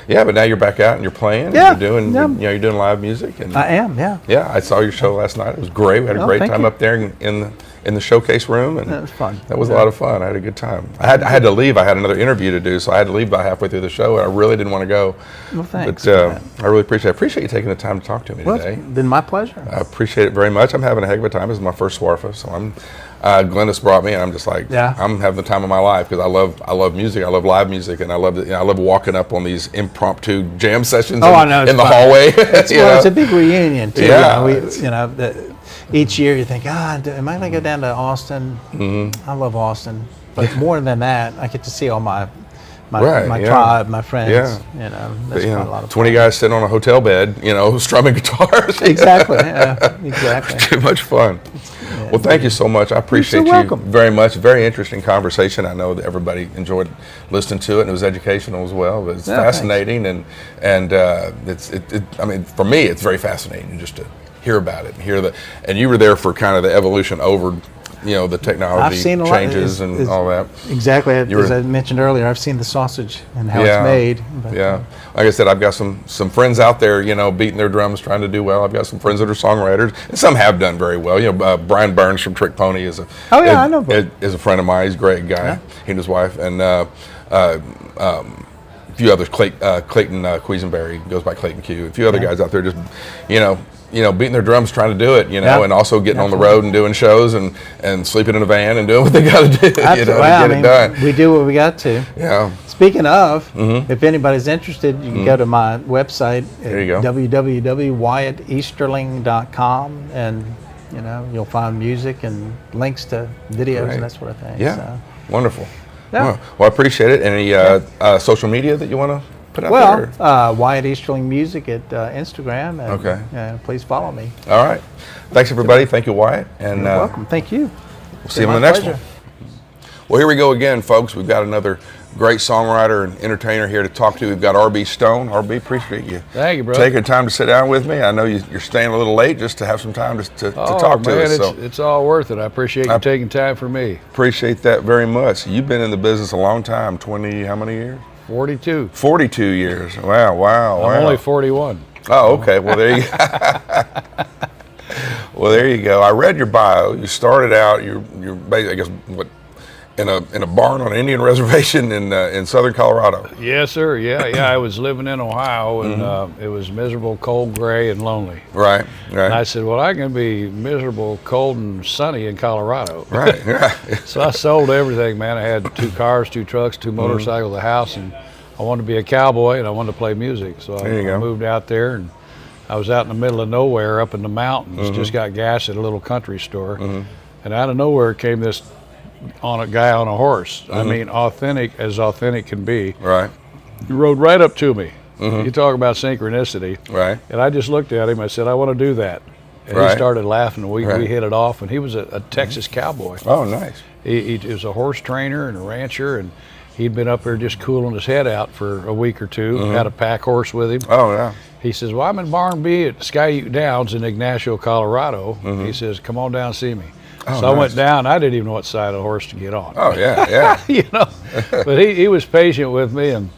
Yeah, but now you're back out and you're playing. Yeah, and you're doing live music. And I am. Yeah. Yeah, I saw your show last night. It was great. We had a great time up there in in the showcase room, and that was fun. That was a lot of fun. I had a good time. I had to leave. I had another interview to do, so I had to leave about halfway through the show, and I really didn't want to go. Well, thanks. But I really appreciate you taking the time to talk to me today. It's been my pleasure. I appreciate it very much. I'm having a heck of a time. This is my first SWRFA, so I'm. Glennis brought me, and I'm just like, I'm having the time of my life because I love music. I love live music, and I love walking up on these impromptu jam sessions in the hallway. It's a big reunion too. Yeah, each year you think, am I going to go down to Austin? I love Austin, but more than that, I get to see all my tribe, my friends. Yeah. That's a lot of 20 fun. guys sitting on a hotel bed, strumming guitars. Exactly. Yeah, exactly. Too much fun. Well, thank you so much. I appreciate you very much. Very interesting conversation. I know that everybody enjoyed listening to it, and it was educational as well. But it's fascinating, and I mean, for me, it's very fascinating just to hear about it and you were there for kind of the evolution over. The technology changes and all that. Exactly. As I mentioned earlier, I've seen the sausage and how it's made. But, like I said, I've got some friends out there, beating their drums, trying to do well. I've got some friends that are songwriters, and some have done very well. Brian Burns from Trick Pony is I know. Is a friend of mine. He's a great guy. He and his wife, and a few others. Clayton Quisenberry goes by Clayton Q. A few other guys out there just, beating their drums, trying to do it, and also getting on the road and doing shows and sleeping in a van and doing what they got to do, to get it done. We do what we got to. Yeah. Speaking of, if anybody's interested, you can go to my website at www.wyatteasterling.com, and you'll find music and links to videos and that sort of thing. Yeah. So. Wonderful. Yeah. Well, I appreciate it. Any social media that you want to put out there? Wyatt Easterling Music at Instagram. And, please follow me. All right. Thanks, everybody. Thank you, Wyatt. And, you're welcome. Thank you. We'll see you on the next one. Well, here we go again, folks. We've got another great songwriter and entertainer here to talk to. We've got R.B. Stone. R.B., appreciate you. Thank you, bro. Taking time to sit down with me. I know you're staying a little late just to have some time to talk to us. So it's all worth it. I appreciate you taking time for me. Appreciate that very much. You've been in the business a long time. 20, how many years? 42. 42 years. Wow. I'm only 41. Oh, okay. Well, there you go. Well, there you go. I read your bio. You started out, you're basically, I guess, in a barn on an Indian reservation in southern Colorado. Yes, sir. Yeah. I was living in Ohio, and it was miserable, cold, gray, and lonely. Right. And I said, well, I can be miserable, cold, and sunny in Colorado. Right. So I sold everything, man. I had 2 cars, 2 trucks, 2 motorcycles, a house, and I wanted to be a cowboy, and I wanted to play music. So I moved out there, and I was out in the middle of nowhere up in the mountains, just got gas at a little country store, and out of nowhere came this guy on a horse. I mean, authentic can be. Right. He rode right up to me. You talk about synchronicity. Right. And I just looked at him. I said, I want to do that. And he started laughing, and we hit it off. And he was a Texas cowboy. Oh, nice. He was a horse trainer and a rancher, and he'd been up there just cooling his head out for a week or two. Had a pack horse with him. Oh, yeah. He says, well, I'm in Barn B at Sky Ute Downs in Ignacio, Colorado. He says, come on down and see me. So I went down. I didn't even know what side of the horse to get on. Oh, yeah. But he was patient with me, and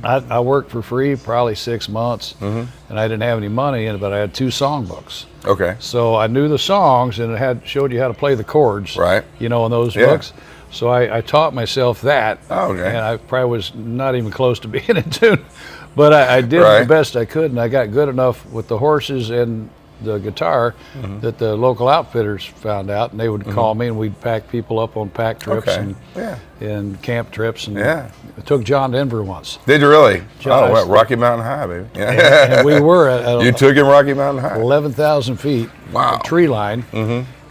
I worked for free probably 6 months, and I didn't have any money in it, but I had 2 songbooks. Okay. So I knew the songs, and it showed you how to play the chords. Right. In those books. So I taught myself that. Oh, okay. And I probably was not even close to being in tune, but I did the best I could, and I got good enough with the horses and the guitar that the local outfitters found out, and they would call me, and we'd pack people up on pack trips and camp trips. And I took John Denver once. Did you really? What, Rocky Mountain High, baby. Yeah. And we were at you took him Rocky Mountain High. 11,000 feet. Wow. Tree line.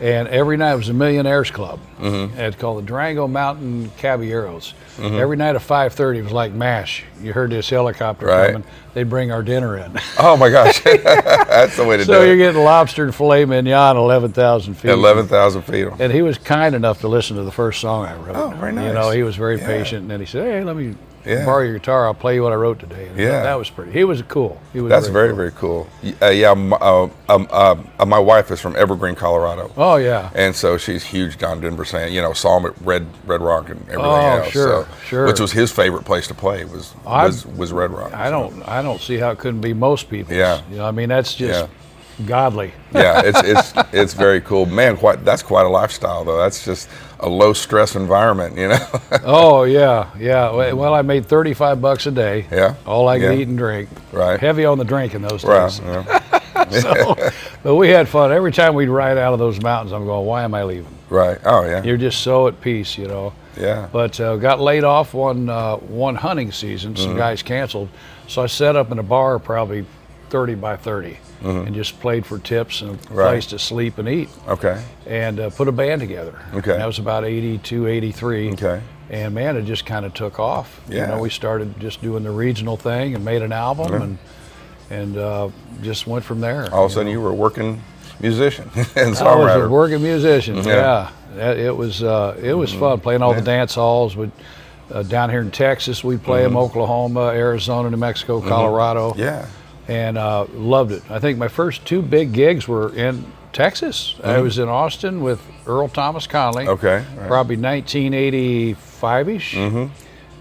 And every night it was a Millionaires Club. It's called the Durango Mountain Caballeros. Every night at 5:30 it was like MASH. You heard this helicopter coming. They'd bring our dinner in. Oh my gosh, that's the way to do it. So you're getting lobster and filet mignon 11,000 feet. 11,000 feet. And he was kind enough to listen to the first song I wrote. Oh, very nice. He was very patient, and then he said, hey, let me borrow your guitar. I'll play you what I wrote today. And that was pretty. He was cool. That's very cool. My wife is from Evergreen, Colorado. Oh yeah. And so she's a huge John Denver fan. Saw him at Red Rock and everything else. Sure. Which was his favorite place to play was Red Rock. I don't see how it couldn't be most people. Yeah. I mean, that's just godly. Yeah, it's very cool, man. That's quite a lifestyle, though. That's just a low stress environment, you know. Oh yeah. Well, I made $35 a day. Yeah. All I could eat and drink. Right. Heavy on the drink in those days. Right. Yeah. So, but we had fun every time we'd ride out of those mountains. I'm going, why am I leaving? Right. Oh yeah. You're just so at peace, you know. Yeah. But got laid off one hunting season. Some guys canceled, so I set up in a bar probably 30 by 30 and just played for tips and a place to sleep and eat. Okay. And put a band together. Okay. And that was about 82, 83. Okay. And man, it just kind of took off. Yeah. You know, we started just doing the regional thing and made an album and just went from there. All of a sudden, you were a working musician and songwriter. I was a working musician. Yeah. It was fun playing all the dance halls. Down here in Texas, we'd play them, Oklahoma, Arizona, New Mexico, Colorado. Yeah. And loved it. I think my first 2 big gigs were in Texas. I was in Austin with Earl Thomas Conley. Okay. Right. Probably 1985-ish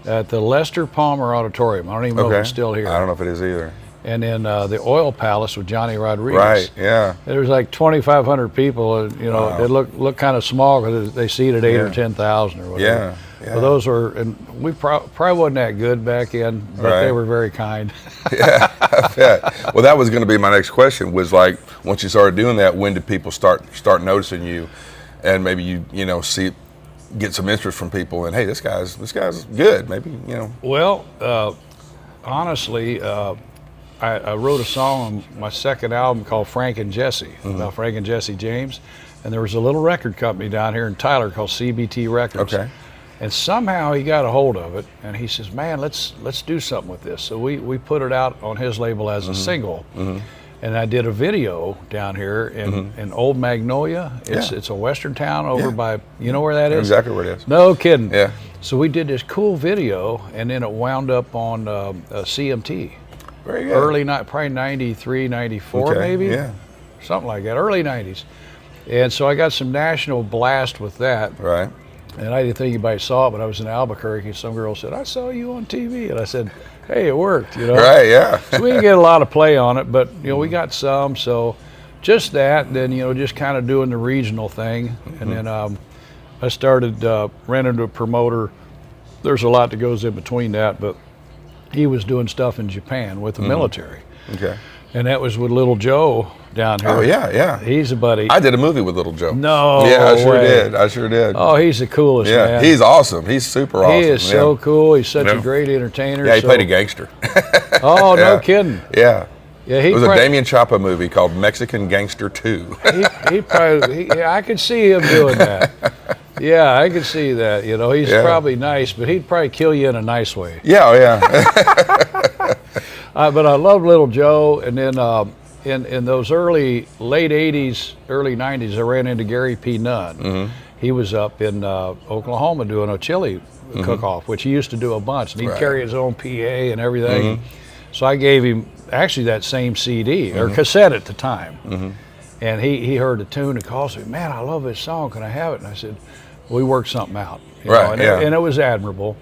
at the Lester Palmer Auditorium. I don't even know if it's still here. I don't know if it is either. And then the Oil Palace with Johnny Rodriguez. Right, yeah. There was like 2,500 people, and you know, they look kind of small because they seated 8,000 or 10,000 or whatever. Yeah. Well, those were, and we probably wasn't that good back then, but they were very kind. Yeah, I bet. Well, that was going to be my next question. Was like, once you started doing that, when did people start noticing you, and maybe you get some interest from people, and hey, this guy's good. Maybe Well, honestly. I wrote a song on my second album called Frank and Jesse, about Frank and Jesse James, and there was a little record company down here in Tyler called CBT Records. Okay. And somehow he got a hold of it, and he says, "Man, let's do something with this." So we put it out on his label as a single, and I did a video down here in Old Magnolia. It's a western town over by, you know where that is? Exactly where it is. No kidding. Yeah. So we did this cool video, and then it wound up on CMT. Very good. Early, probably 93, 94 maybe? Yeah. Something like that, early 90s. And so I got some national blast with that. Right. And I didn't think anybody saw it, but I was in Albuquerque. Some girl said, "I saw you on TV." And I said, "Hey, it worked, you know." Right, yeah. So we didn't get a lot of play on it, but, you know, we got some. So just that, then, you know, just kind of doing the regional thing. And then I started renting to a promoter. There's a lot that goes in between that, but he was doing stuff in Japan with the military. Okay. And that was with Little Joe down here. Oh, yeah. He's a buddy. I did a movie with Little Joe. No Yeah, I way. sure did. Oh, he's the coolest, man. He's awesome. He's super awesome. He is so cool. He's such a great entertainer. Yeah, he played a gangster. Oh, no kidding. Yeah. Yeah, it was a Damien Chapa movie called Mexican Gangster 2. he probably, I could see him doing that. Yeah, I could see that. You know, he's probably nice, but he'd probably kill you in a nice way. Yeah. But I love Little Joe, and then in those late 80s, early 90s, I ran into Gary P. Nunn. He was up in Oklahoma doing a chili cook-off, which he used to do a bunch, and he'd carry his own PA and everything. So I gave him actually that same CD, or cassette at the time. And he heard the tune and calls me, "Man, I love this song, can I have it?" And I said, "We worked something out." You know, and it was admirable.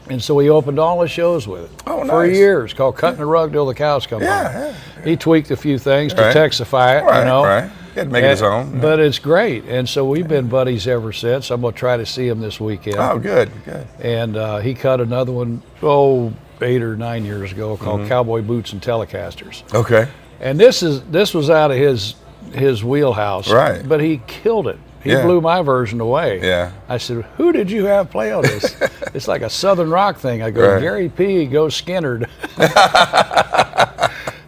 And so he opened all the shows with it for years, called Cutting the Rug Till the Cows Come Home. He tweaked a few things to Texify it, you know. Right. He had to make it his own. But it's great. And so we've been buddies ever since. I'm going to try to see him this weekend. Oh, good. And he cut another one, 8 or 9 years ago, called Cowboy Boots and Telecasters. Okay. And this was out of his wheelhouse. Right. But he killed it. He blew my version away. Yeah. I said, "Who did you have play on this?" It's like a Southern rock thing. I go, "Gary P. Go Skinnerd."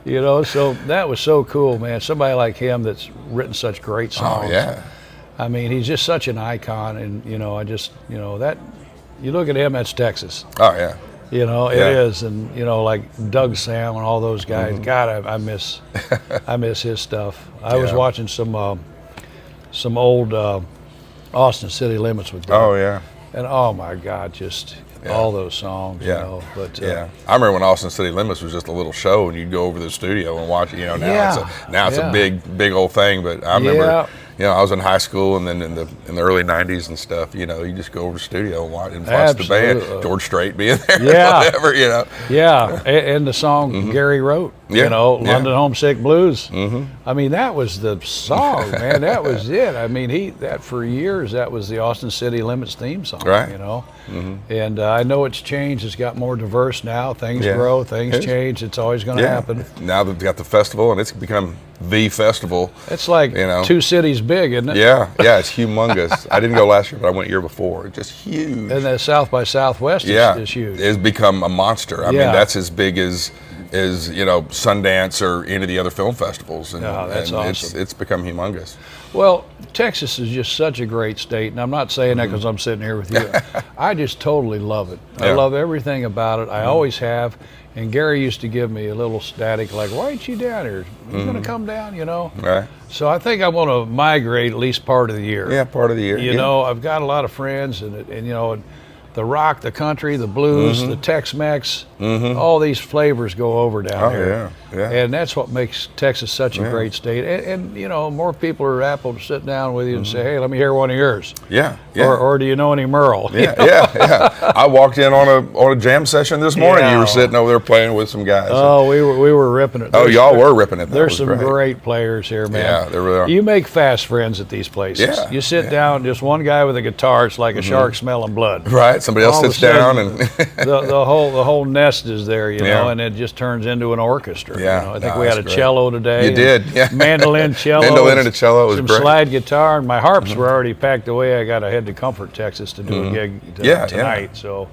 You know, so that was so cool, man. Somebody like him that's written such great songs. Oh, yeah. I mean, he's just such an icon, and, you know, that, you look at him, that's Texas. Oh, yeah. You know, it is, and, you know, like Doug Sam and all those guys. God, I miss his stuff. I was watching some old Austin City Limits with Doug. Oh, yeah. And oh my God, just all those songs, you know. But I remember when Austin City Limits was just a little show, and you'd go over to the studio and watch it. You know, now it's a big old thing. But I remember, you know, I was in high school, and then in the early '90s and stuff. You know, you just go over to the studio and watch the band. George Strait being there, whatever. You know. Yeah, and the song Gary wrote. Yeah. London Homesick Blues. I mean, that was the song, man. That was it. I mean, that for years, that was the Austin City Limits theme song, right. And I know it's changed. It's got more diverse now. Things grow, things change. It's always going to happen. Now they've got the festival, and it's become the festival. It's like 2 cities big, isn't it? Yeah, it's humongous. I didn't go last year, but I went year before. Just huge. And the South by Southwest is huge. It's become a monster. I mean, that's as big as Sundance or any of the other film festivals. And, that's awesome. It's become humongous. Well, Texas is just such a great state, and I'm not saying that because I'm sitting here with you. I just totally love it. I love everything about it. I always have. And Gary used to give me a little static, like, why ain't you down here? You going to come down, Right. So I think I want to migrate at least part of the year. Yeah, part of the year. I've got a lot of friends, and the rock, the country, the blues, the Tex-Mex, all these flavors go over down here. Yeah. And that's what makes Texas such a great state. And more people are apt to sit down with you and say, hey, let me hear one of yours. Yeah. Or do you know any Merle? Yeah. I walked in on a jam session this morning. You were sitting over there playing with some guys. Oh, we were ripping it. Y'all were ripping it. There's some great players here, man. Yeah, there really are. You make fast friends at these places. Yeah. You sit down, just one guy with a guitar, it's like a shark smelling blood. Right. Somebody else sits down, and the whole nest is there, and it just turns into an orchestra. Yeah, I think we had a cello today. You did, yeah. Mandolin, cello, and a cello was some great. slide guitar, and my harps were already packed away. I got to head to Comfort, Texas, to do a gig tonight. So,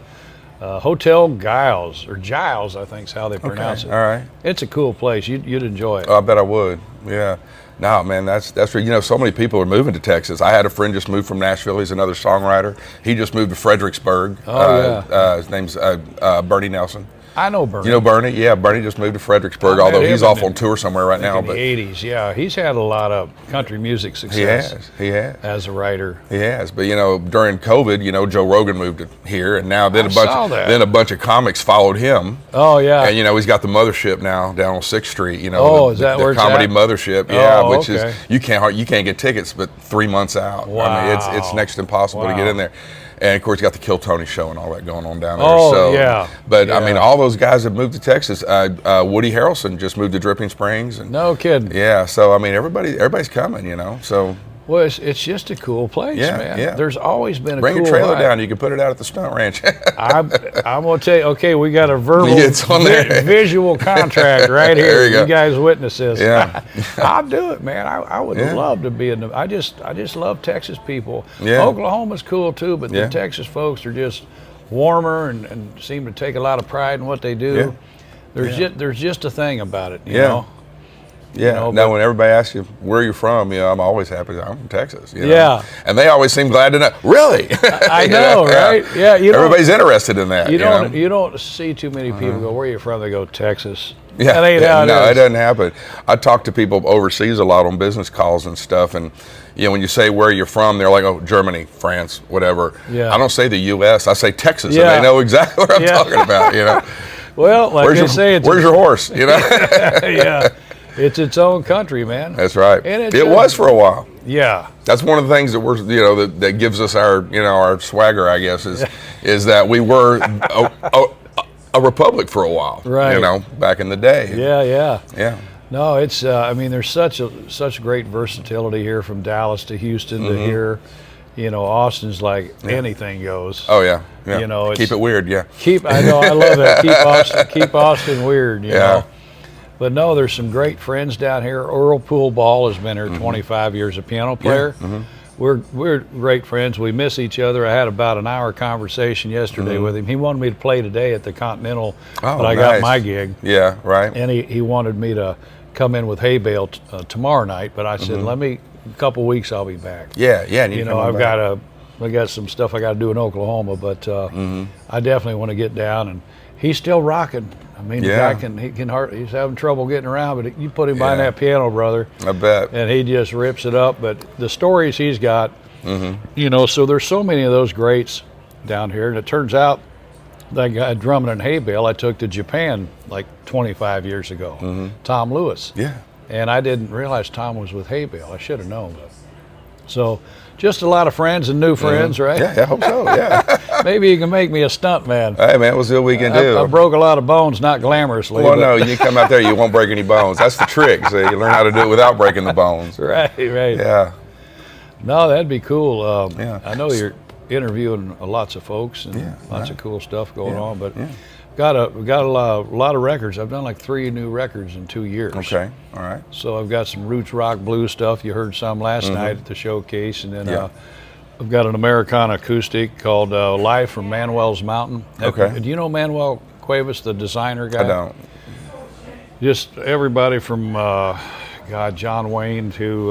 Hotel Giles or Giles, I think is how they pronounce it. All right, it's a cool place. You'd enjoy it. Oh, I bet I would. Yeah. No, man, that's where, so many people are moving to Texas. I had a friend just moved from Nashville. He's another songwriter. He just moved to Fredericksburg. His name's Bernie Nelson. I know Bernie. You know Bernie? Yeah, Bernie just moved to Fredericksburg, although he's off on tour somewhere right now. In the 80s, yeah. He's had a lot of country music success. He has. As a writer. He has. But, during COVID, Joe Rogan moved here, and now then a bunch of comics followed him. Oh, yeah. And, he's got the Mothership now down on 6th Street, is that where the comedy Mothership, which is, you can't get tickets but 3 months out. Wow. I mean, it's next to impossible to get in there. And, of course, you got the Kill Tony show and all that going on down there. But, I mean, all those guys have moved to Texas. Woody Harrelson just moved to Dripping Springs. No kidding. Yeah, so, I mean, everybody's coming, so. Well, it's just a cool place, man. Yeah. There's always been a Bring cool your trailer vibe. down. You can put it out at the stunt ranch. I'm going to tell you, okay, we got a verbal visual contract right here. There you go. You guys witness this. Yeah. I'll do it, man. I would love to be in the, I just love Texas people. Yeah. Oklahoma's cool too, but the Texas folks are just warmer and seem to take a lot of pride in what they do. Yeah. There's just a thing about it, you know. Yeah. Now, when everybody asks you where you're from, I'm always happy. I'm from Texas. Yeah. And they always seem glad to know. Really? I know, right? Yeah. Everybody's interested in that. You don't see too many people go, "Where are you from?" They go, "Texas." Yeah. That ain't how it doesn't happen. I talk to people overseas a lot on business calls and stuff, and when you say where you're from, they're like, "Oh, Germany, France, whatever." Yeah. I don't say the U.S. I say Texas, and they know exactly what I'm talking about. Well, like where's your horse? Yeah. It's its own country, man. That's right. And it was for a while. Yeah. That's one of the things that we're, that gives us our, our swagger, I guess, is that we were a republic for a while. Right. Back in the day. Yeah. No, it's. There's such great versatility here from Dallas to Houston to here. Austin's like anything goes. Oh yeah. Keep it weird. Yeah. I know. I love that. Keep Austin weird. You know. But no, there's some great friends down here. Earl Poole Ball has been here 25 years, a piano player. We're great friends. We miss each other. I had about an hour conversation yesterday with him. He wanted me to play today at the Continental, but I got my gig. Yeah, right. And he wanted me to come in with hay bale tomorrow night, but I said, a couple weeks I'll be back. Yeah. I've got some stuff I got to do in Oklahoma, but I definitely want to get down. And he's still rocking. I mean, the guy he's having trouble getting around, but you put him behind that piano, brother. I bet. And he just rips it up. But the stories he's got, so there's so many of those greats down here. And it turns out that guy drumming in hay bale I took to Japan like 25 years ago, Tom Lewis. Yeah. And I didn't realize Tom was with hay bale. I should have known. So just a lot of friends and new friends, right? Yeah, I hope so, yeah. Maybe you can make me a stunt man. Hey, man, we'll see what we can do. I broke a lot of bones, not glamorously. Well, no, you come out there, you won't break any bones. That's the trick. So you learn how to do it without breaking the bones. Right. Yeah. No, that'd be cool. Yeah. I know you're interviewing lots of folks and lots of cool stuff going on, but got a lot of records. I've done like 3 new records in 2 years. Okay, all right. So I've got some roots rock blues stuff. You heard some last night at the showcase, and then I've got an Americana acoustic called Live from Manuel's Mountain. Okay. Do you know Manuel Cuevas, the designer guy? I don't. Just everybody from John Wayne to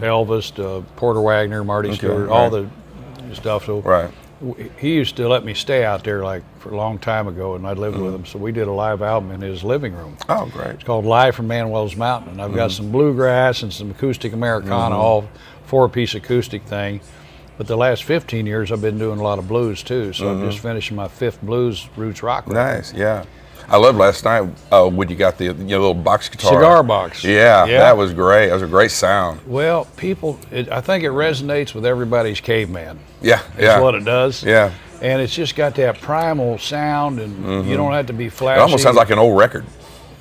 Elvis to Porter Wagner, Marty Stewart, all the stuff. So he used to let me stay out there like for a long time ago, and I lived with him. So we did a live album in his living room. Oh, great. It's called Live from Manuel's Mountain. And I've got some bluegrass and some acoustic Americana, all 4-piece acoustic thing. But the last 15 years, I've been doing a lot of blues too. So I'm just finishing my 5th blues roots rock record. Nice, yeah. I loved last night when you got the little box guitar. Cigar box. Yeah, that was great. That was a great sound. Well, I think it resonates with everybody's caveman. Yeah. That's what it does. Yeah. And it's just got that primal sound, and you don't have to be flashy. It almost sounds like an old record.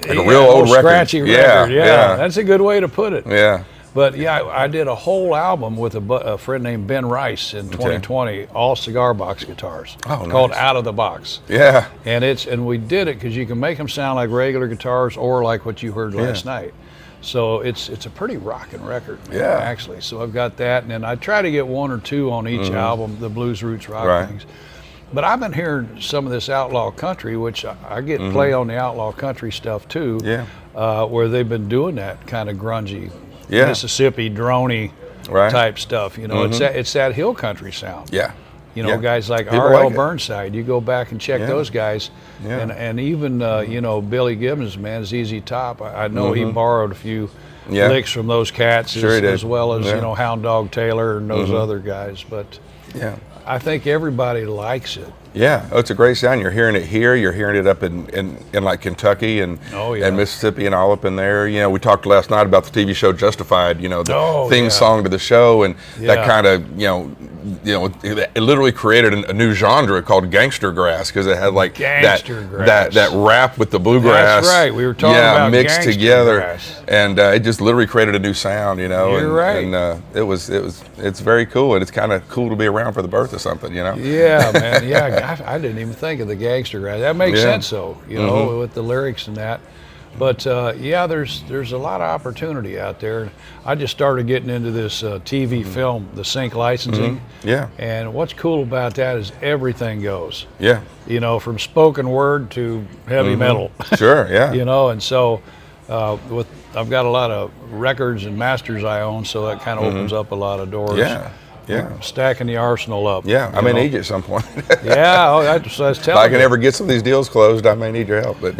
Like a real old record. Scratchy record. Yeah. That's a good way to put it. Yeah. But I did a whole album with a friend named Ben Rice in 2020, all cigar box guitars. Oh, nice. Called Out of the Box. Yeah. And we did it because you can make them sound like regular guitars or like what you heard last night. So it's a pretty rocking record, actually. So I've got that, and then I try to get 1 or 2 on each album, the blues roots rock things. But I've been hearing some of this outlaw country, which I get play on the outlaw country stuff too, where they've been doing that kind of grungy, Mississippi droney type stuff. You know, it's that hill country sound. Yeah. You know, guys like R.L. Burnside, you go back and check those guys. Yeah. And even, Billy Gibbons, man, ZZ Top, I know he borrowed a few licks from those cats as well as, Hound Dog Taylor and those other guys. But I think everybody likes it. Yeah, it's a great sound. You're hearing it here. You're hearing it up in like Kentucky and Mississippi and all up in there. You know, we talked last night about the TV show Justified. You know, the theme song to the show, and that kind of it literally created a new genre called gangster grass because it had like that rap with the bluegrass. That's right. We were talking about mixed together, grass. And it just literally created a new sound. You know, You're right. And it's very cool, and it's kind of cool to be around for the birth of something. You know. Yeah, man. Yeah. I didn't even think of the gangster grass. That makes sense, though, with the lyrics and that. But there's a lot of opportunity out there. I just started getting into this TV film, the sync licensing. Yeah. And what's cool about that is everything goes. Yeah. You know, from spoken word to heavy metal. Sure. Yeah. And so I've got a lot of records and masters I own, so that kind of opens up a lot of doors. Yeah. Yeah, stacking the arsenal up. Yeah, I may need you at some point. That's telling if I can ever get some of these deals closed, I may need your help. But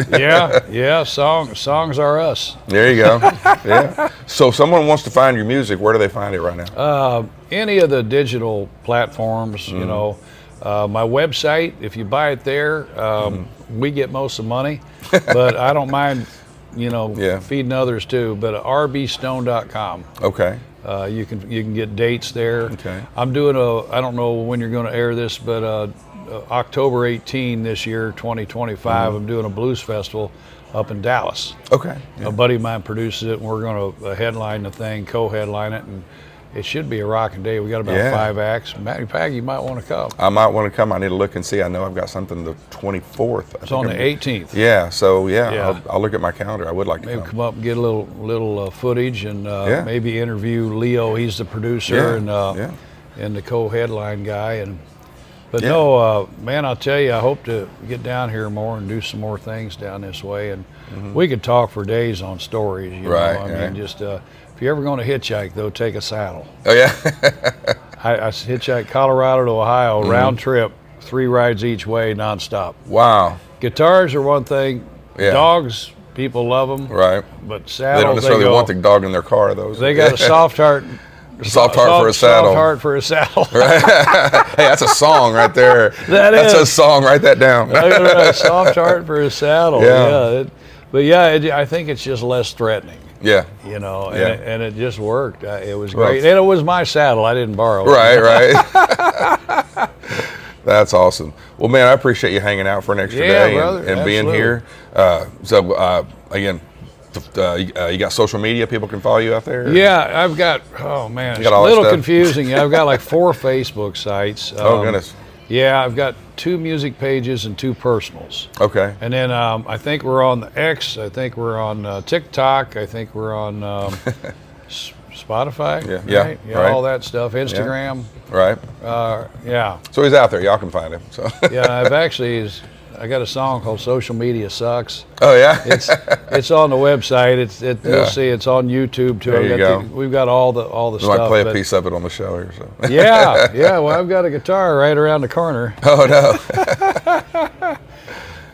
songs are us. There you go. Yeah. So if someone wants to find your music, where do they find it right now? Any of the digital platforms. My website. If you buy it there, we get most of the money, but I don't mind. Feeding others too. But rbstone.com. Okay. You can get dates there. Okay. I'm doing I don't know when you're going to air this, but October 18 this year, 2025, I'm doing a blues festival up in Dallas. Okay. Yeah. A buddy of mine produces it, and we're going to headline the thing, co-headline it, and it should be a rocking day. We got about 5 acts. Matty Paggy, you might want to come. I might want to come. I need to look and see. I know I've got something the 24th. It's on the 18th. Yeah. So I'll look at my calendar. I would like to maybe come up and get a little footage and maybe interview Leo. He's the producer and the co-headline guy. Man, I'll tell you, I hope to get down here more and do some more things down this way. And we could talk for days on stories. You know? I mean, just. If you're ever going to hitchhike, though, take a saddle. Oh, yeah? I hitchhiked Colorado to Ohio, round trip, 3 rides each way, nonstop. Wow. Guitars are one thing. Yeah. Dogs, people love them. Right. But saddles, they don't necessarily want the dog in their car, though. They got a soft heart. Soft heart for a saddle. Soft heart for a saddle. Right. Hey, that's a song right there. That's a song. Write that down. Soft heart for a saddle. Yeah. I think it's just less threatening. Yeah. You know, and it just worked. It was great. And it was my saddle. I didn't borrow it. Right. That's awesome. Well, man, I appreciate you hanging out for an extra day and being here. Again, you got social media people can follow you out there? Yeah, I've got, oh man, it's a little confusing. I've got like 4 Facebook sites. Oh, goodness. Yeah, I've got 2 music pages and 2 personals. Okay. And then I think we're on the X. I think we're on TikTok. I think we're on Spotify. Yeah. Right. All that stuff. Instagram. Yeah. Right. Yeah. So he's out there. Y'all can find him. So. Yeah, I got a song called "Social Media Sucks." Oh yeah. It's on the website. You'll see it's on YouTube too. There you go. We've got all the stuff. I might play a piece of it on the show here. So. Yeah. Well, I've got a guitar right around the corner. Oh no.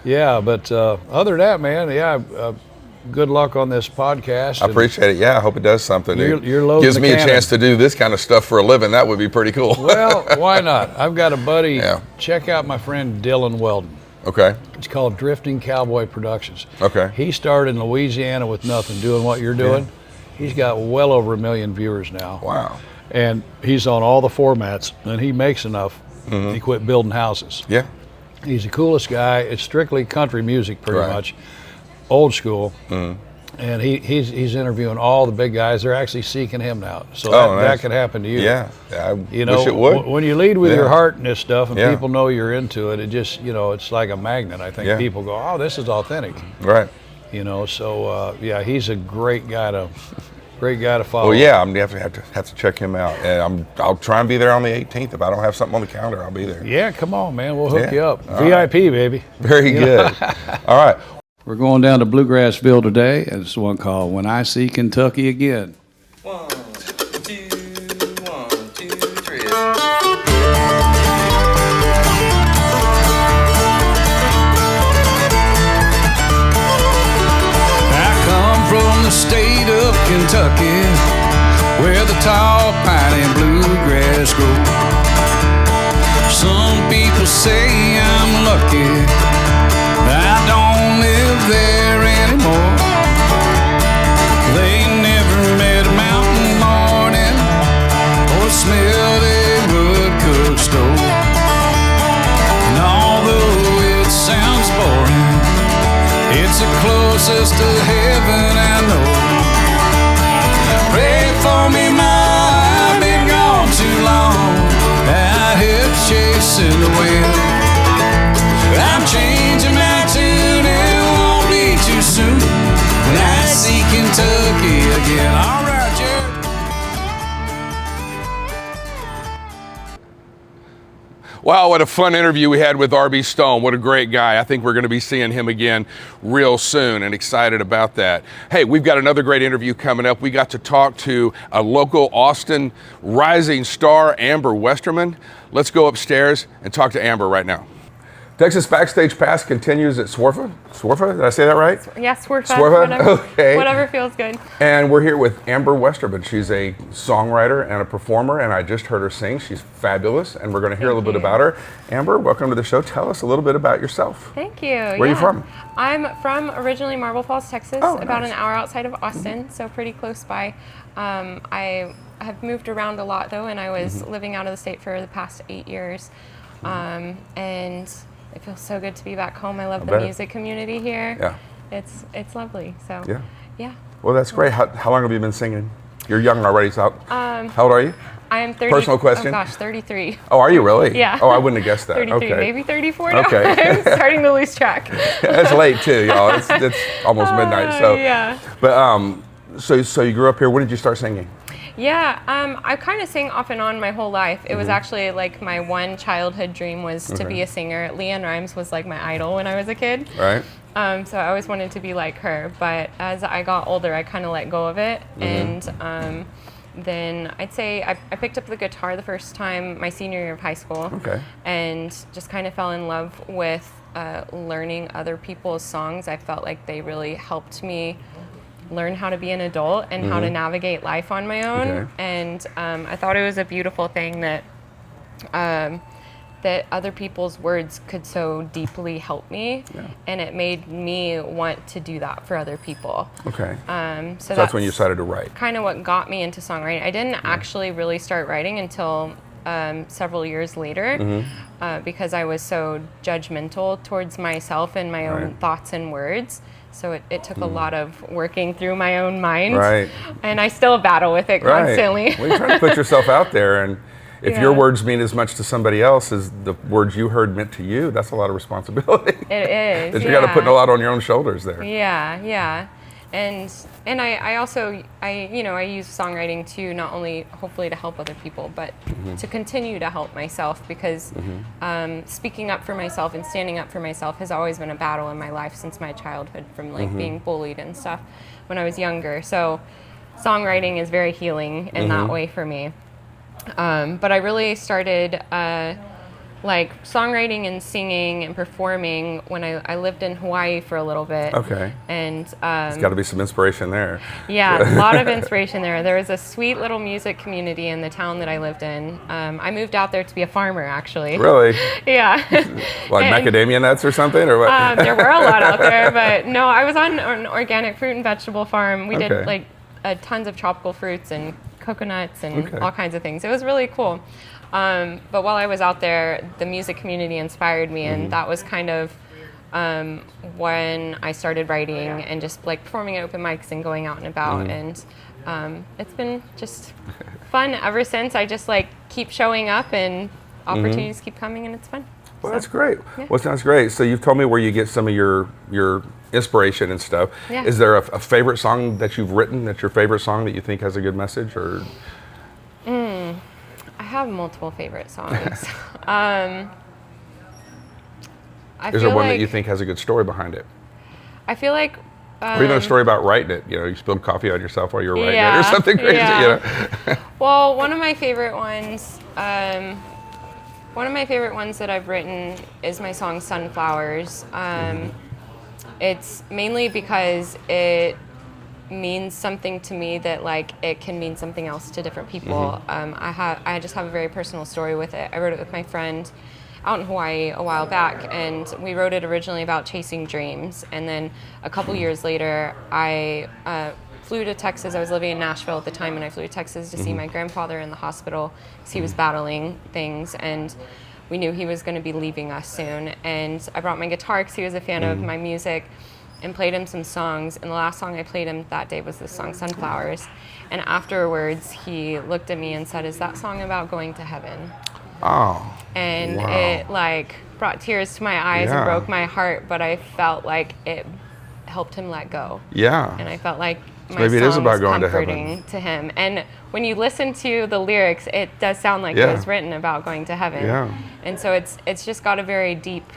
Yeah, but other than that, man, good luck on this podcast. I appreciate it. Yeah, I hope it does something. You're loading gives me a chance to do this kind of stuff for a living. That would be pretty cool. Well, why not? I've got a buddy. Yeah. Check out my friend Dylan Weldon. Okay. It's called Drifting Cowboy Productions. Okay. He started in Louisiana with nothing, doing what you're doing. Yeah. He's got well over 1 million viewers now. Wow. And he's on all the formats, and he makes enough. He quit building houses. Yeah. He's the coolest guy. It's strictly country music, pretty much. Old school. And he's interviewing all the big guys. They're actually seeking him now. So that could happen to you. Yeah, I wish it would. When you lead with your heart in this stuff and people know you're into it, it just, it's like a magnet. I think people go, oh, this is authentic. Right. So he's a great guy to follow. Well, yeah, I'm definitely have to check him out. And I'll try and be there on the 18th. If I don't have something on the calendar, I'll be there. Yeah, come on, man. We'll hook you up. VIP, baby. Very good. All right. We're going down to Bluegrassville today. It's one called When I See Kentucky Again. 1, 2, 1, 2, 3. I come from the state of Kentucky, where the tall pine and bluegrass grow. Some people say I'm lucky, I don't live there anymore. They never met a mountain morning or smelled a wood cook stove. And although it sounds boring, it's the closest to heaven I know. Pray for me, Ma, I've been gone too long, out here chasing the wind. I'm changing my tune, it won't be too soon when I see Kentucky again. All right, Jared. Wow, what a fun interview we had with R.B. Stone. What a great guy. I think we're going to be seeing him again real soon and excited about that. Hey, we've got another great interview coming up. We got to talk to a local Austin rising star, Amber Westerman. Let's go upstairs and talk to Amber right now. Texas Backstage Pass continues at SWRFA. SWRFA, did I say that right? Yeah, SWRFA. SWRFA, okay. Whatever feels good. And we're here with Amber Westerman. She's a songwriter and a performer, and I just heard her sing. She's fabulous, and we're going to hear a little bit about her. Amber, welcome to the show. Tell us a little bit about yourself. Thank you. Where are you from? I'm from originally Marble Falls, Texas, about an hour outside of Austin, so pretty close by. I have moved around a lot, though, and I was living out of the state for the past 8 years. And it feels so good to be back home. I love the music community here. Yeah. It's lovely. So yeah. Well, that's great. How long have you been singing? You're young already, so how old are you? I am 30. Personal question? Oh gosh, 33. Oh, are you really? Yeah. Oh, I wouldn't have guessed that. 33, okay. maybe 34 now. Okay. I'm starting to lose track. It's late too, y'all. It's almost midnight. So yeah. But so you grew up here. When did you start singing? Yeah, I kind of sang off and on my whole life. It was actually like my one childhood dream was to be a singer. Leanne Rimes was like my idol when I was a kid. Right. So I always wanted to be like her. But as I got older, I kind of let go of it. And then I'd say I picked up the guitar the first time my senior year of high school. Okay. And just kind of fell in love with learning other people's songs. I felt like they really helped me learn how to be an adult and how to navigate life on my own. And I thought it was a beautiful thing that that other people's words could so deeply help me, and it made me want to do that for other people. Okay. So that's when you decided to write. Kind of what got me into songwriting. I didn't actually really start writing until several years later, because I was so judgmental towards myself and my own thoughts and words. So it took a lot of working through my own mind, and I still battle with it constantly. Well, you're trying to put yourself out there, and if your words mean as much to somebody else as the words you heard meant to you, that's a lot of responsibility. It is. Because you got to put a lot on your own shoulders there. Yeah. And I also use songwriting to not only hopefully to help other people, but to continue to help myself, because speaking up for myself and standing up for myself has always been a battle in my life since my childhood, from like being bullied and stuff when I was younger. So songwriting is very healing in that way for me. But I really started like songwriting and singing and performing when I lived in Hawaii for a little bit. Okay. And there's got to be some inspiration there. Yeah, a lot of inspiration there. There was a sweet little music community in the town that I lived in. I moved out there to be a farmer, actually. Really? Yeah. Like macadamia nuts or something, or what? There were a lot out there, but no, I was on an organic fruit and vegetable farm. We did like tons of tropical fruits and coconuts and all kinds of things. It was really cool. But while I was out there, the music community inspired me, and that was kind of when I started writing and just like performing at open mics and going out and about. And it's been just fun ever since. I just like keep showing up, and opportunities keep coming, and it's fun. Well, that's great. Yeah. Well, sounds great. So you've told me where you get some of your inspiration and stuff. Yeah. Is there a favorite song that you've written that's your favorite song that you think has a good message, or? I have multiple favorite songs. Is there one that you think has a good story behind it? I feel like... or even a story about writing it. You know, you spilled coffee on yourself while you were writing it or something crazy. Yeah. You know? Well, one of my favorite ones that I've written is my song Sunflowers. It's mainly because it means something to me that like it can mean something else to different people. I just have a very personal story with it. I wrote it with my friend out in Hawaii a while back, and we wrote it originally about chasing dreams, and then a couple years later I flew to Texas. I was living in Nashville at the time, and I flew to Texas to see my grandfather in the hospital because he was battling things, and we knew he was going to be leaving us soon. And I brought my guitar because he was a fan of my music, and played him some songs. And the last song I played him that day was this song, Sunflowers. And afterwards, he looked at me and said, "Is that song about going to heaven?" Oh. And it like brought tears to my eyes and broke my heart, but I felt like it helped him let go. Yeah. And I felt like my song was comforting to him. And when you listen to the lyrics, it does sound like it was written about going to heaven. Yeah. And so it's just got a very deep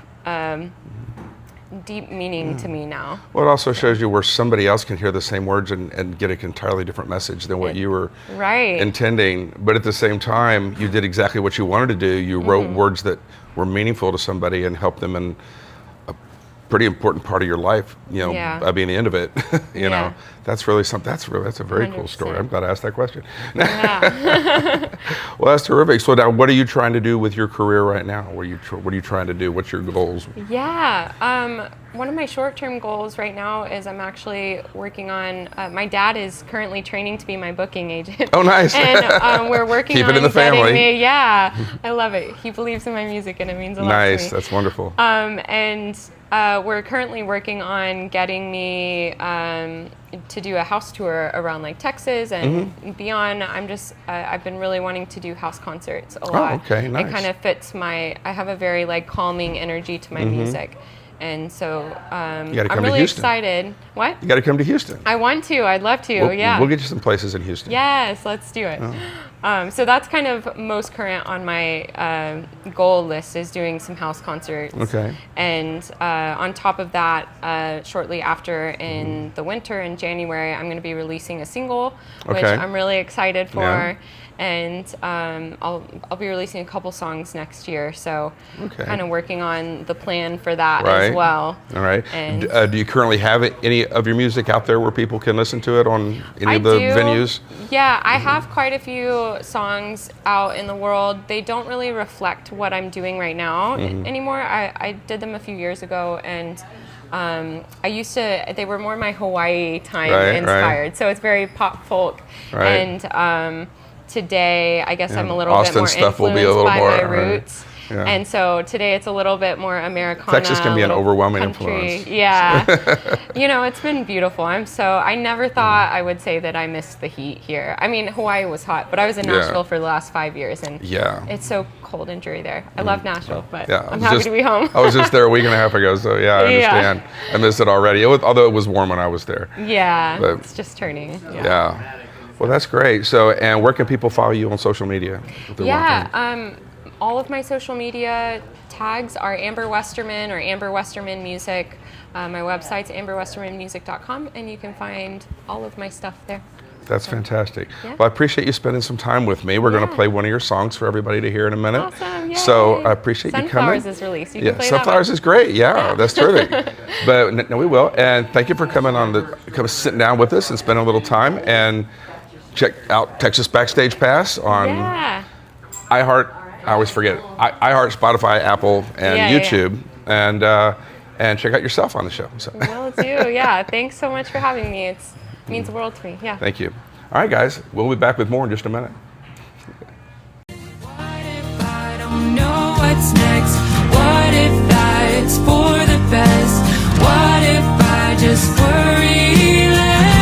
meaning to me now. Well, it also shows you where somebody else can hear the same words and get an entirely different message than what you were intending. But at the same time, you did exactly what you wanted to do. You wrote words that were meaningful to somebody and helped them in a pretty important part of your life, you know, by being the end of it. you know, that's really something. That's a very 100%. Cool story. I'm glad I asked that question. Well, that's terrific. So now, what are you trying to do with your career right now? What are you trying to do? What's your goals? One of my short-term goals right now is I'm actually working on. My dad is currently training to be my booking agent. Oh, nice! And we're working Keep on it in the family. Me. Yeah, I love it. He believes in my music, and it means a lot to me. Nice, that's wonderful. And we're currently working on getting me to do a house tour around like Texas and beyond. I've been really wanting to do house concerts a lot. Oh, okay, nice. It kind of fits I have a very like calming energy to my music. And so I'm really excited. What? You got to come to Houston. I want to. I'd love to. We'll get you some places in Houston. Yes, let's do it. Oh. So that's kind of most current on my goal list, is doing some house concerts. Okay. And on top of that, shortly after in the winter in January, I'm going to be releasing a single, which I'm really excited for. Yeah. and I'll be releasing a couple songs next year. So kind of working on the plan for that as well. All right. And do you currently have any of your music out there where people can listen to it on any of the venues? Yeah, I have quite a few songs out in the world. They don't really reflect what I'm doing right now anymore. I did them a few years ago, and they were more my Hawaii time inspired. So it's very pop folk. And today, I guess I'm a little bit more influenced by my roots. Yeah. And so today it's a little bit more Americana. Texas can be an overwhelming country. influence. Yeah. You know, it's been beautiful. I never thought I would say that I missed the heat here. I mean, Hawaii was hot, but I was in Nashville for the last 5 years, and it's so cold and dreary there. I love Nashville, but I'm happy to be home. I was just there a week and a half ago, so I understand. I missed it already, although it was warm when I was there. Yeah, but it's just turning. Yeah. Well, that's great. So, and where can people follow you on social media? All of my social media tags are Amber Westerman or Amber Westerman Music. My website's amberwestermanmusic.com, and you can find all of my stuff there. That's fantastic. Yeah. Well, I appreciate you spending some time with me. We're going to play one of your songs for everybody to hear in a minute. Awesome. Yay. So I appreciate you coming. Sunflowers is released. You can play Sunflowers is great. Yeah, that's terrific. But no, we will. And thank you for coming sitting down with us and spending a little time. And check out Texas Backstage Pass on iHeart. I always forget it. iHeart, Spotify, Apple, and YouTube, and check out yourself on the show. So. Will do. Yeah. Thanks so much for having me. It means the world to me. Yeah. Thank you. All right, guys. We'll be back with more in just a minute. What if I don't know what's next? What if that it's for the best? What if I just worry less?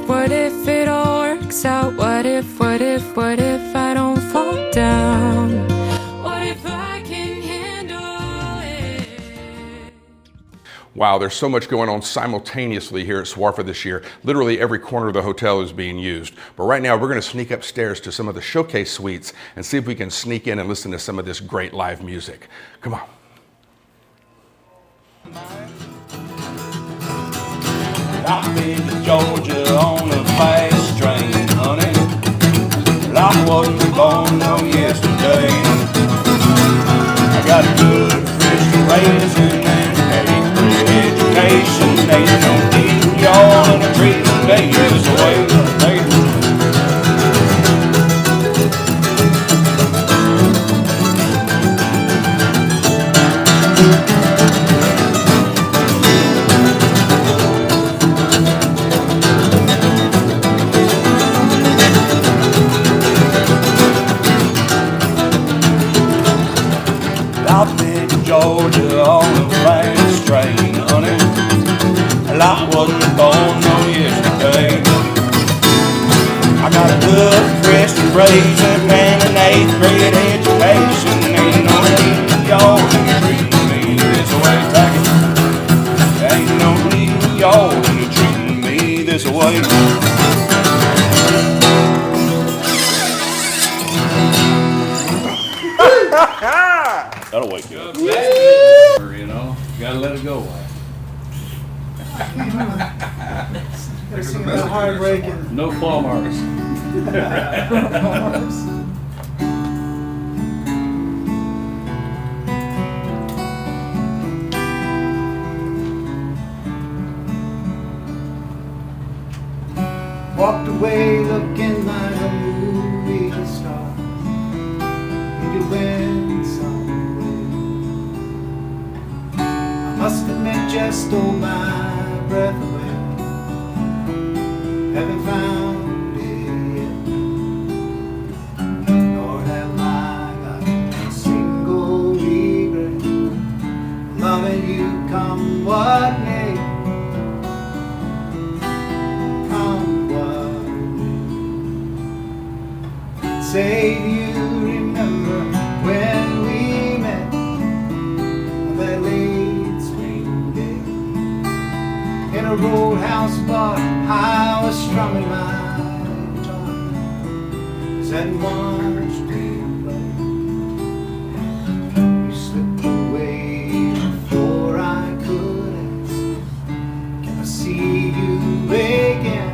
What if it all works out? What if I don't fall down? What if I can handle it? Wow, there's so much going on simultaneously here at SWRFA this year. Literally every corner of the hotel is being used. But right now, we're going to sneak upstairs to some of the showcase suites and see if we can sneak in and listen to some of this great live music. Come on. I've been to Georgia on a fast train, honey. But I wasn't born no yesterday. I got a good Christian raising and a education. Ain't no need y'all in a treating days away. I've been to Georgia on a fast train, honey. Well, I wasn't born no yesterday. I got a good Christian raising and an 8th grade education. Ain't no need y'all to treat me this way. Ain't no need y'all to treat me this way. That'll wake you up. You know, gotta let it go. No heartbreaking. No claw marks. Walked away looking like a movie star. Maybe went somewhere. I must admit, just stole my breath away. Haven't found it yet. Nor have I got a single regret. Loving you come what may. Come what may. Say, do you remember when we met on that late spring day in a roadhouse bar? I was strumming my guitar as that march being played. You slipped away before I could ask, can I see you again?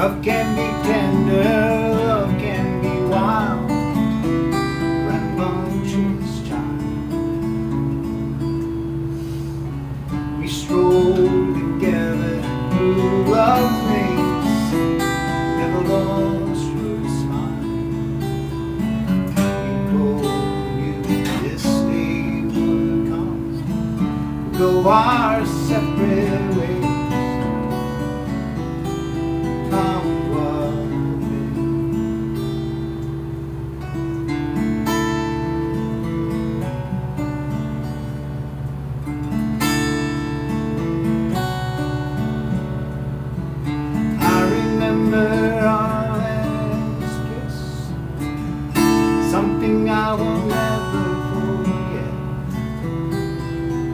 Love can be tender, love can be wild, rambunctious child. We stroll together through love's maze, never lost your smile. We told you this day would come, go our separate ways. I will never forget.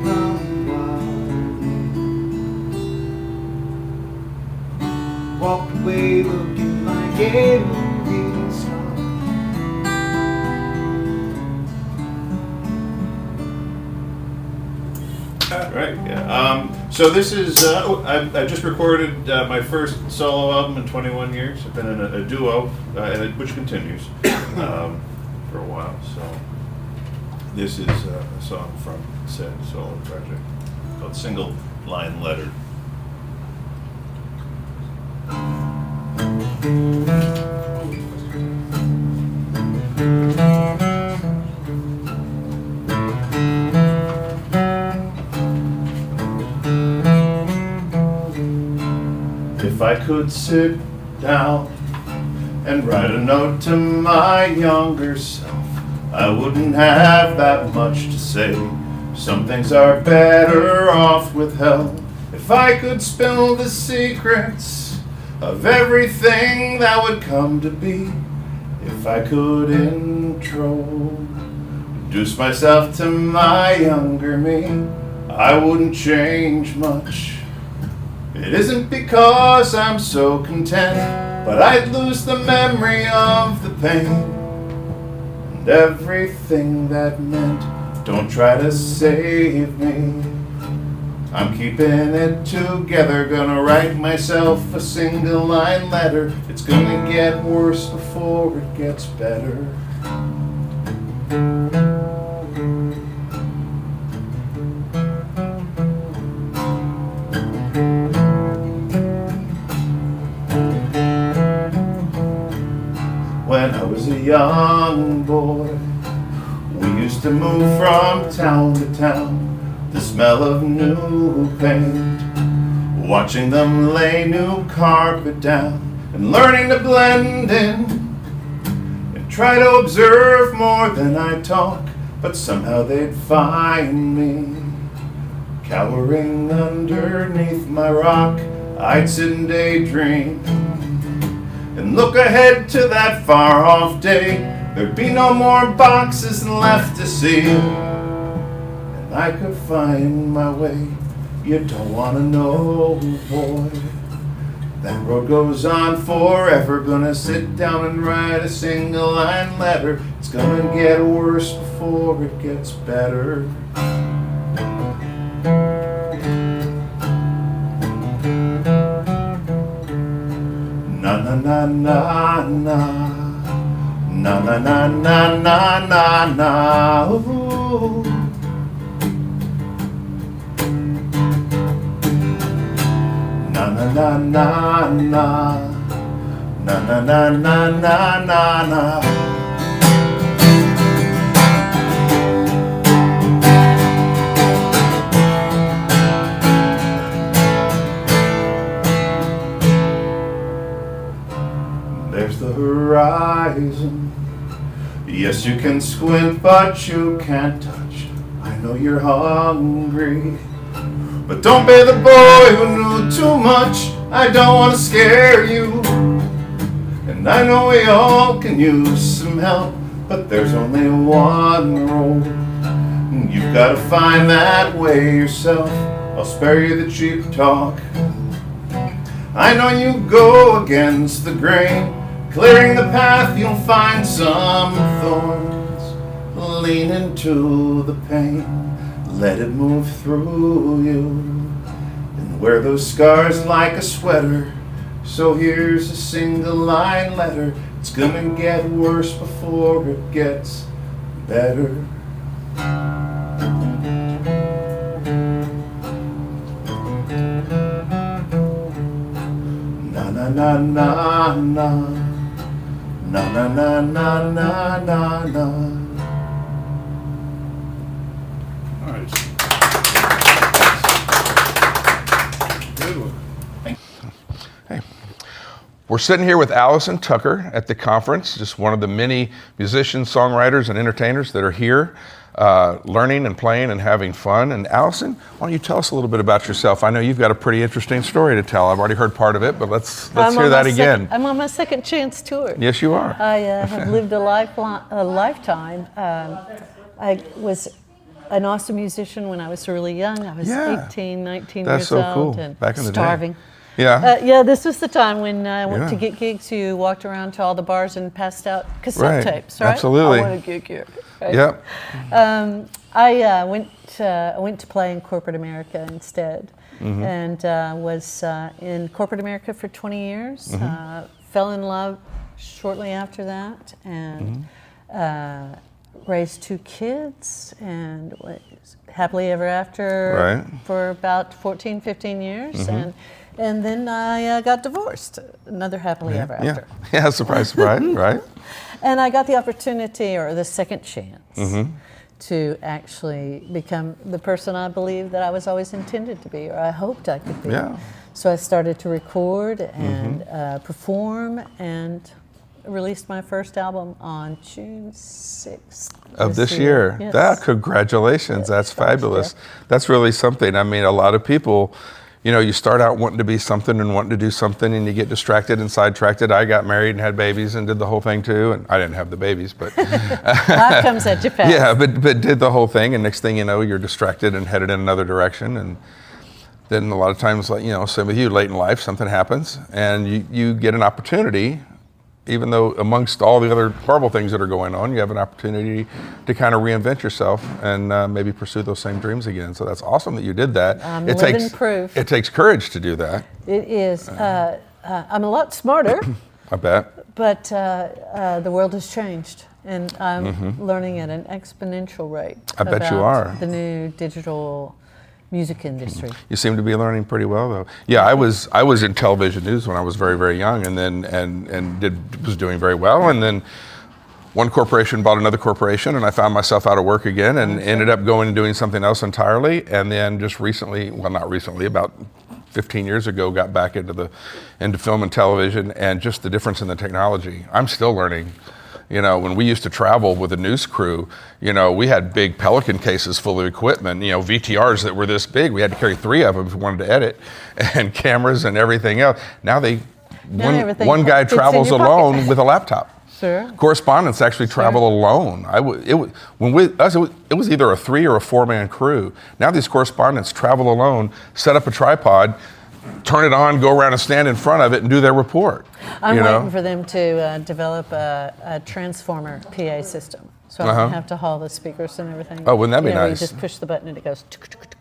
Come quietly. Walked away looking like a movie star. Right, yeah. So this is, I just recorded my first solo album in 21 years. I've been in a duo, which continues for a while. So this is a song from said solo project called Single Line Letter. If I could sit down and write a note to my younger self, I wouldn't have that much to say. Some things are better off withheld. If I could spill the secrets of everything that would come to be, if I could introduce myself to my younger me, I wouldn't change much. It isn't because I'm so content, but I'd lose the memory of the pain and everything that meant. Don't try to save me, I'm keeping it together. Gonna write myself a single line letter. It's gonna get worse before it gets better. When I was a young boy, we used to move from town to town. The smell of new paint, watching them lay new carpet down, and learning to blend in and try to observe more than I talk. But somehow they'd find me cowering underneath my rock. I'd sit and daydream and look ahead to that far-off day. There'd be no more boxes left to see, and I could find my way. You don't want to know, boy, that road goes on forever. Gonna sit down and write a single line letter. It's gonna get worse before it gets better. Na na na na na, na na na na na na na. Ooh. Na na na na na, na na na na na na na. There's the horizon. Yes, you can squint, but you can't touch. I know you're hungry, but don't be the boy who knew too much. I don't want to scare you, and I know we all can use some help, but there's only one road, and you've got to find that way yourself. I'll spare you the cheap talk. I know you go against the grain. Clearing the path, you'll find some thorns. Lean into the pain, let it move through you, and wear those scars like a sweater. So here's a single line letter. It's gonna get worse before it gets better. Na na na na na. Na na na na na na na. We're sitting here with Allison Tucker at the conference, just one of the many musicians, songwriters, and entertainers that are here learning and playing and having fun. And Allison, why don't you tell us a little bit about yourself? I know you've got a pretty interesting story to tell. I've already heard part of it, but let's hear that again. I'm on my second chance tour. Yes, you are. I have lived a lifetime. I was an awesome musician when I was really young. I was 18, 19 That's years so cool. old and Back in the starving. Day. Yeah. This was the time when I went to get gigs. You walked around to all the bars and passed out cassette tapes, right? Absolutely. I want a gig here. Right? Yep. I went to play in corporate America instead, and was in corporate America for 20 years. Fell in love shortly after that, and raised 2 kids, and was happily ever after for about 14, 15 years, and then I got divorced. Another happily ever after. Yeah, surprise, surprise, right? And I got the opportunity, or the second chance, to actually become the person I believe that I was always intended to be, or I hoped I could be. Yeah. So I started to record and perform, and released my first album on June 6th of this year. Yes. Congratulations. That's fabulous. That's really something. I mean, a lot of people, you know, you start out wanting to be something and wanting to do something, and you get distracted and sidetracked. I got married and had babies and did the whole thing too, and I didn't have the babies, but life comes at you fast. Yeah, but did the whole thing, and next thing you know, you're distracted and headed in another direction. And then a lot of times, like, you know, same with you, late in life, something happens, and you get an opportunity. Even though amongst all the other horrible things that are going on, you have an opportunity to kind of reinvent yourself and maybe pursue those same dreams again. So that's awesome that you did that. I'm living proof. It takes courage to do that. It is. I'm a lot smarter. I bet. But the world has changed, and I'm learning at an exponential rate. I bet you are. The new digital music industry. You seem to be learning pretty well, though. Yeah, I was in television news when I was very, very young, and then was doing very well, and then one corporation bought another corporation, and I found myself out of work again, and ended up going and doing something else entirely, and then just recently, well, not recently, about 15 years ago, got back into film and television, and just the difference in the technology. I'm still learning. You know, when we used to travel with a news crew, you know, we had big Pelican cases full of equipment, you know, VTRs that were this big. We had to carry 3 of them if we wanted to edit, and cameras and everything else. Now one guy travels alone with a laptop. Sure. Correspondents actually travel alone. It was either a 3 or a 4-man crew. Now these correspondents travel alone, set up a tripod, turn it on, go around and stand in front of it and do their report. I'm waiting for them to develop a transformer PA system. So I don't have to haul the speakers and everything. Oh, wouldn't that be nice? You just push the button and it goes,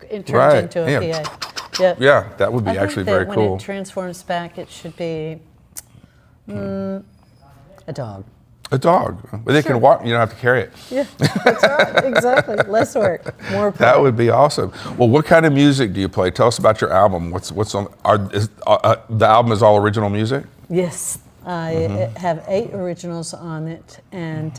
it turns into a PA. Yep. Yeah, that would be actually very cool. When it transforms back, it should be a dog. A dog. But they can walk, you don't have to carry it. Yeah, that's right, exactly. Less work, more play. That would be awesome. Well, what kind of music do you play? Tell us about your album. What's on, the album is all original music? Yes, I have 8 originals on it, and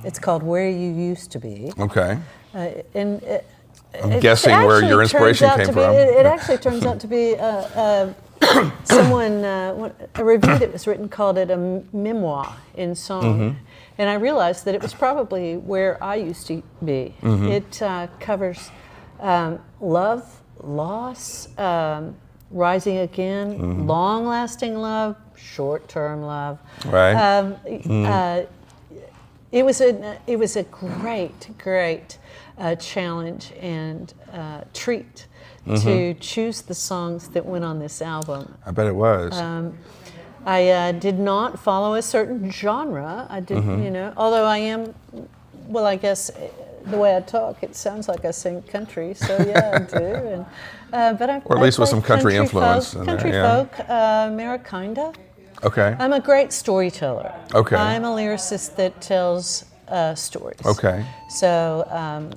it's called Where You Used to Be. Okay. I'm guessing where your inspiration came from. It actually turns out to be a review that was written called it a memoir in song. And I realized that it was probably where I used to be. It covers love, loss, rising again, long-lasting love, short-term love. Right. It was a great challenge and treat to choose the songs that went on this album. I bet it was. I did not follow a certain genre. I didn't, you know, although I am, well, I guess the way I talk, it sounds like I sing country. So yeah, I do. And or at least with some country influence. Country folk, Amerikinda. Okay. I'm a great storyteller. Okay. I'm a lyricist that tells stories. Okay. So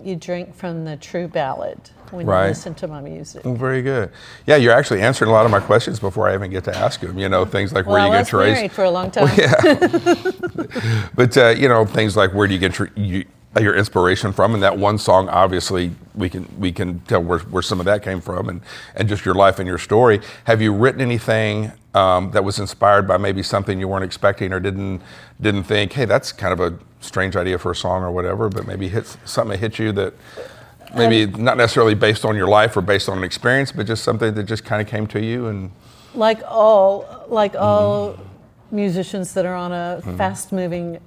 you drink from the true ballad when you listen to my music. Well, very good. Yeah, you're actually answering a lot of my questions before I even get to ask them. You know, things like where you get your married for a long time. Well, yeah. But you know, things like where do you get your inspiration from? And that one song, obviously, we can tell where some of that came from, and just your life and your story. Have you written anything that was inspired by maybe something you weren't expecting or didn't think, hey, that's kind of a strange idea for a song or whatever, but maybe something that hit you that maybe not necessarily based on your life or based on an experience, but just something that just kind of came to you? And like all musicians that are on a fast-moving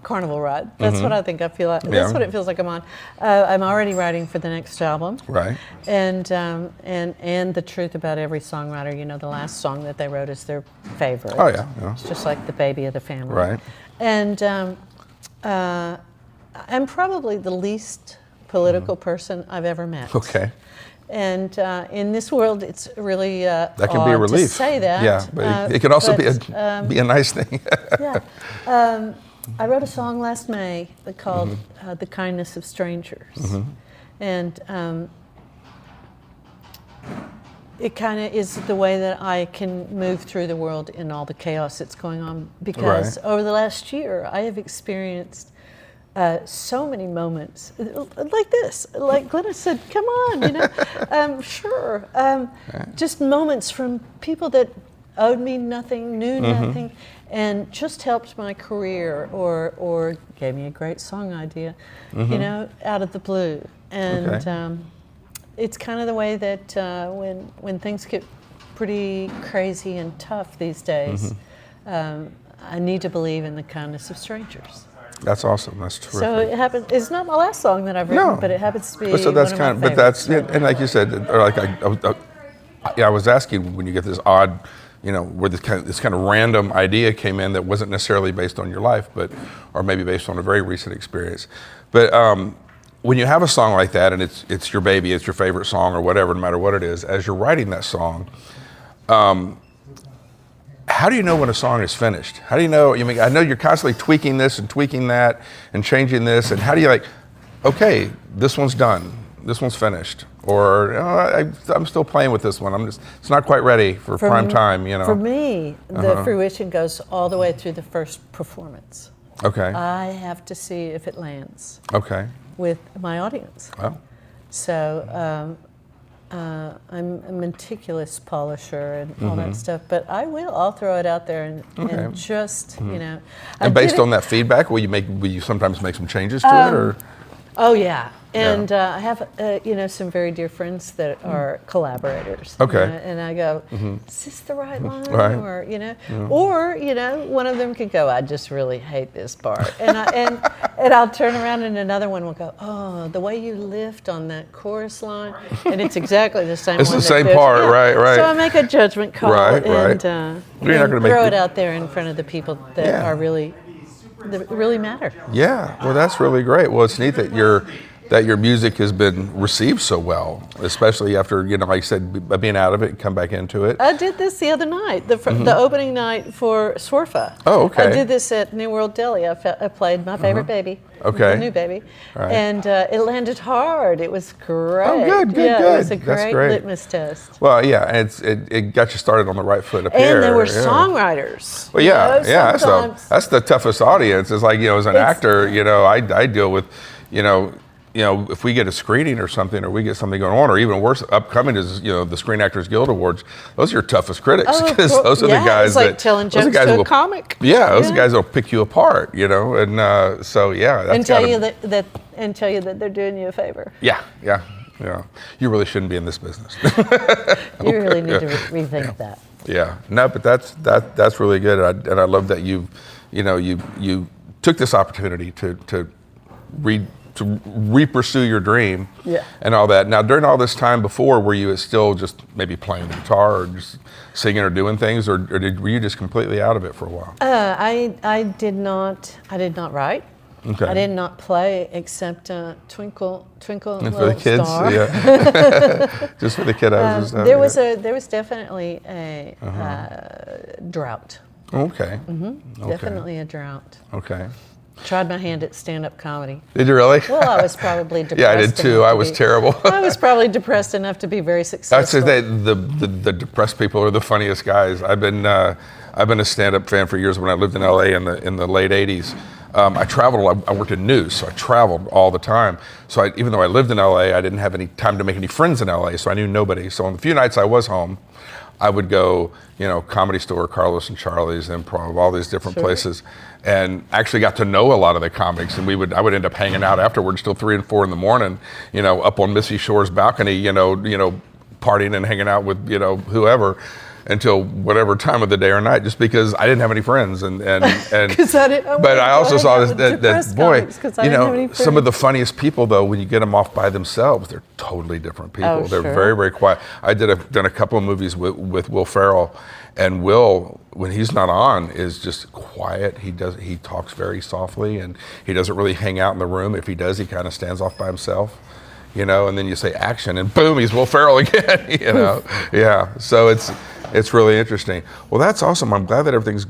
carnival ride. That's what I think I feel like. That's what it feels like I'm on. I'm already writing for the next album. Right. And the truth about every songwriter, you know, the last song that they wrote is their favorite. Oh yeah. It's just like the baby of the family. Right. And I'm probably the least political person I've ever met. Okay. And in this world, it's really that can be a relief to say that. Yeah, but it can also be a nice thing. Yeah. I wrote a song last May called "The Kindness of Strangers," and it kind of is the way that I can move through the world in all the chaos that's going on. Because over the last year, I have experienced so many moments like this. Like Glenna said, "Come on, you know, sure." Just moments from people that owed me nothing, knew nothing, and just helped my career or gave me a great song idea, you know, out of the blue. And it's kind of the way that when things get pretty crazy and tough these days, I need to believe in the kindness of strangers. That's awesome. That's terrific. So it happens. It's not my last song that I've written, but it happens to be so that's one kind of my but that's favorites. and like you said, or like I was asking when you get this odd, you know, where this kind of random idea came in that wasn't necessarily based on your life, or maybe based on a very recent experience. But when you have a song like that and it's your baby, it's your favorite song or whatever, no matter what it is, as you're writing that song, how do you know when a song is finished? How do you know? I mean, I know you're constantly tweaking this and tweaking that and changing this, and how do you like, okay, this one's done, this one's finished, or I'm still playing with this one. It's not quite ready for prime time, you know. For me, the fruition goes all the way through the first performance. Okay. I have to see if it lands. Okay. With my audience. Wow. So I'm a meticulous polisher and all that stuff, but I'll throw it out there and just, you know. And based on that feedback, will you sometimes make some changes to it, or? Oh yeah, and I have you know, some very dear friends that are collaborators. Okay. And I go, is this the right line? Right. Or you know, or you know, one of them could go, I just really hate this part, and I'll turn around and another one will go, oh, the way you lift on that chorus line, and it's exactly the same. It's one the same part, right. So I make a judgment call, right. and You're not gonna throw it out there in front of the people that are really. That really matter. Yeah, well, that's really great. Well, it's neat that your music has been received so well, especially after, you know, like I said, being out of it and come back into it. I did this the other night, the opening night for SWRFA. Oh, okay. I did this at New World Deli. I played My Favorite Baby, okay, the new baby, right. And it landed hard. It was great. Oh, good. It was a That's great litmus test. Well, yeah, and it got you started on the right foot up and here. And there were songwriters. Well, that's the toughest audience. It's like, you know, as an actor, you know, I deal with, you know, if we get a screening or something, or we get something going on, or even worse, upcoming is, you know, the Screen Actors Guild Awards. Those are your toughest critics, because those are the guys it's like telling jokes to a comic. Yeah, those are guys that'll pick you apart, you know, and so yeah. And tell you that they're doing you a favor. Yeah. You really shouldn't be in this business. You really need to rethink that. Yeah, no, but that's really good, and I love that you took this opportunity to re-pursue your dream, and all that. Now, during all this time before, were you still just maybe playing the guitar or just singing or doing things, or were you just completely out of it for a while? I did not write. Okay. I did not play except Twinkle, Twinkle, And Little for the kids, Star. yeah. Just for the kiddos and stuff. There was definitely a drought. Okay. Mm-hmm. Definitely a drought. Okay. Tried my hand at stand-up comedy. Did you really? Well, I was probably depressed. Yeah, I did too. I was terrible. I was probably depressed enough to be very successful. I'd say the depressed people are the funniest guys. I've been a stand-up fan for years. When I lived in LA in the late '80s, I traveled. I worked in news, so I traveled all the time. So even though I lived in LA, I didn't have any time to make any friends in LA. So I knew nobody. So on the few nights I was home, I would go, Comedy Store, Carlos and Charlie's, Improv, all these different places, and actually got to know a lot of the comics. And I would end up hanging out afterwards till 3 and 4 in the morning, up on Missy Shore's balcony, partying and hanging out with, whoever, until whatever time of the day or night, just because I didn't have any friends. And but I also saw that boy, some of the funniest people though, when you get them off by themselves, they're totally different people. Oh, they're sure. very, very quiet. I done a couple of movies with Will Ferrell, and Will, when he's not on, is just quiet. He talks very softly, and he doesn't really hang out in the room. If he does, he kind of stands off by himself. And then you say action, and boom, he's Will Ferrell again. Yeah. So it's really interesting. Well, that's awesome. I'm glad that everything's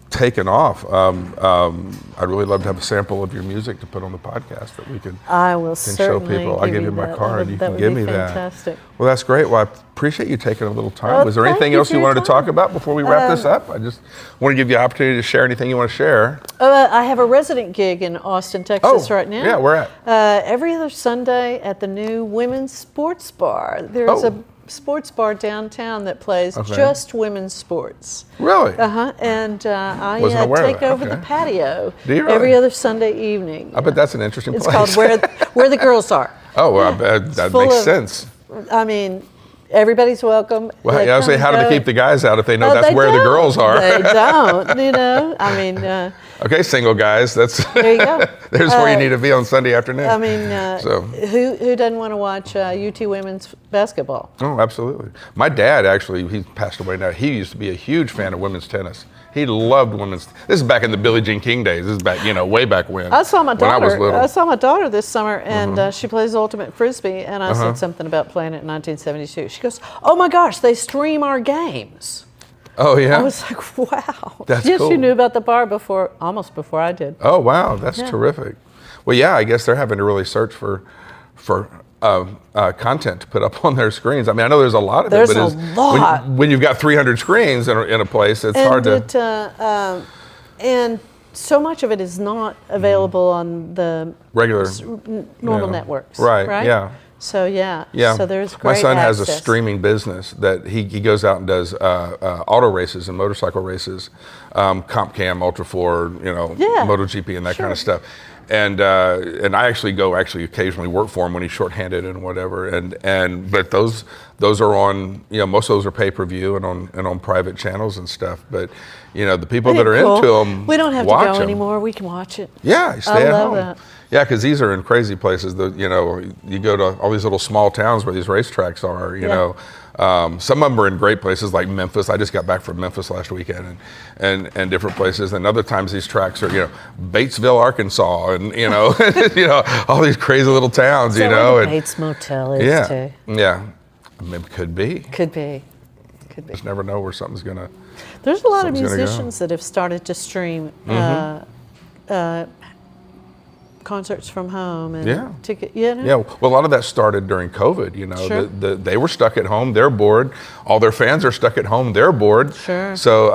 taken off. I'd really love to have a sample of your music to put on the podcast that we can. I will show certainly people. I'll give you my card. You can give me that. Fantastic. Well, that's great. Well, I appreciate you taking a little time. Well, Was there thank anything you else for you your wanted to time. talk about before we wrap this up? I just want to give you the opportunity to share anything you want to share. I have a resident gig in Austin, Texas right now. Yeah, where at? Every other Sunday at the new Women's Sports Bar. There's a sports bar downtown that plays just women's sports. Really? And I Wasn't aware of take that. over the patio Do you really? every other Sunday evening. I bet that's an interesting It's place. called Where the Girls Are. Oh, well, I bet that full makes of- sense. I mean, everybody's welcome. Well, They I was come saying, how do and they go. keep the guys out if they know Oh, that's they where the don't. girls are? They don't, I mean, Okay, single guys, that's there you go. there's where you need to be on Sunday afternoon. I mean, So. who doesn't want to watch UT women's basketball? Oh, absolutely. My dad, actually, he passed away now. He used to be a huge fan of women's tennis. He loved women's. This is back in the Billie Jean King days. This is back, way back when. I saw my daughter. When I was little. I saw my daughter this summer, and she plays ultimate frisbee. And I said something about playing it in 1972. She goes, "Oh my gosh, they stream our games." Oh yeah. I was like, "Wow." That's yes, cool. you knew about the bar almost before I did. Oh wow, that's terrific. Well, yeah, I guess they're having to really search for content to put up on their screens. I mean, I know there's a lot of There's it, but a lot. when you've got 300 screens in a place, it's hard to. And so much of it is not available on the Regular normal networks. Right, yeah. So yeah. So there's great My son has a access. streaming business that he goes out and does auto races and motorcycle races, Comp Cam, Ultra 4, MotoGP and that kind of stuff. And I actually occasionally work for him when he's shorthanded and whatever. But those are on, most of those are pay-per-view and on private channels and stuff. But the people that are into them, we don't have to watch go 'em. anymore. We can watch it. Yeah, you stay at love home. that. Yeah, because these are in crazy places. You go to all these little small towns where these racetracks are. Some of them are in great places like Memphis. I just got back from Memphis last weekend, and different places. And other times these tracks are Batesville, Arkansas, and all these crazy little towns. Is that where the Bates Motel is too? Yeah, I mean, could be. Could be. Just never know where something's gonna. There's a lot of something's gonna musicians that have started to stream concerts from home and ticket. Yeah, well, a lot of that started during COVID. Sure. They were stuck at home, they're bored. All their fans are stuck at home, they're bored. Sure. So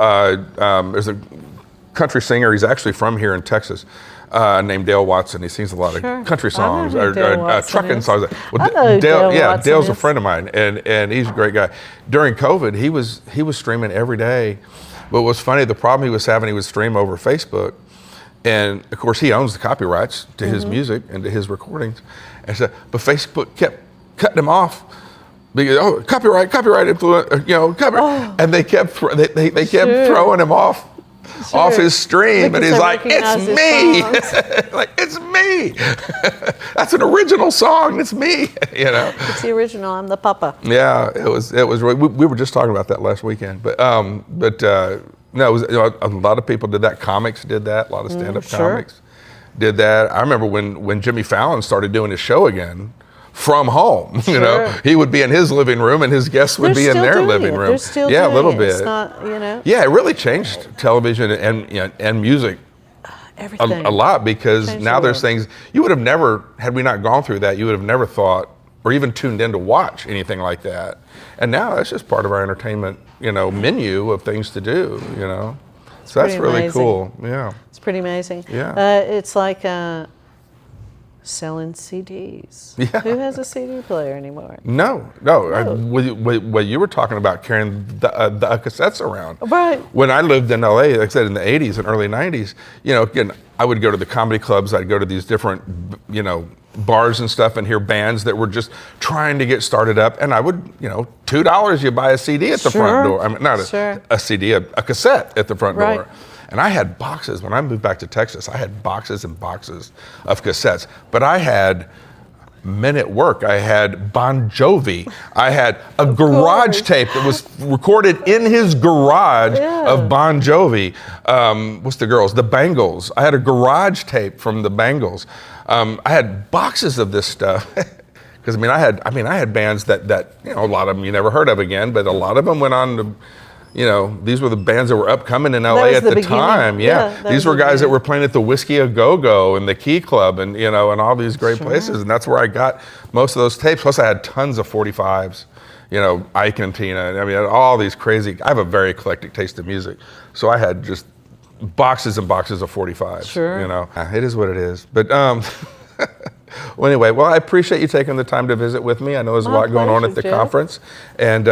there's a country singer. He's actually from here in Texas. Named Dale Watson. He sings a lot of country songs I know who Dale Watson trucking is. songs. I know who Dale Watson Dale's a is. friend of mine, and he's a great guy. During COVID, he was streaming every day. But what's funny, the problem he was having, he would stream over Facebook. And of course, he owns the copyrights to his music and to his recordings. And so, but Facebook kept cutting him off because copyright influence, copyright. And they kept throwing him off his stream, and he's like, "It's me, like it's me. That's an original song. It's me." It's the original. I'm the papa. Yeah, it was. Really, we were just talking about that last weekend, but no, it was, a lot of people did that. Comics did that. A lot of stand-up comics did that. I remember when Jimmy Fallon started doing his show again from home. Sure. You know, he would be in his living room and his guests would be in their living room. They're still a little doing it. bit. It's not, you know. Yeah, it really changed television and music Everything. a lot, because Changed now the there's world. things you would have never, had we not gone through that, you would have never thought or even tuned in to watch anything like that. And now that's just part of our entertainment, you know, menu of things to do, you know. So that's really amazing. cool. Yeah. It's pretty amazing. Yeah. It's like selling CDs. Yeah. Who has a CD player anymore? No. What you were talking about, carrying the cassettes around. Right. When I lived in LA, like I said, in the 80s and early 90s, you know, again, I would go to the comedy clubs, I'd go to these different, you know, bars and stuff and hear bands that were just trying to get started up, and I would, you know, $2 you buy a CD at the front door. I mean, not a CD, a cassette at the front door. And I had boxes. When I moved back to Texas, I had boxes and boxes of cassettes. But I had Men at Work. I had Bon Jovi. I had a garage tape that was recorded in his garage of Bon Jovi. What's the girls? The Bangles. I had a garage tape from the Bangles. I had boxes of this stuff. Because I had bands that you know, a lot of them you never heard of again, but a lot of them went on to, you know, these were the bands that were upcoming in LA at the time. Yeah, these were guys that were playing at the Whiskey A Go Go and the Key Club, and you know, and all these great places, and that's where I got most of those tapes. Plus, I had tons of 45s, you know, Ike and Tina. I mean, all these crazy. I have a very eclectic taste of music, so I had just boxes and boxes of 45s. Sure, you know, it is what it is. But well, anyway, I appreciate you taking the time to visit with me. I know there's a lot going on at the conference, and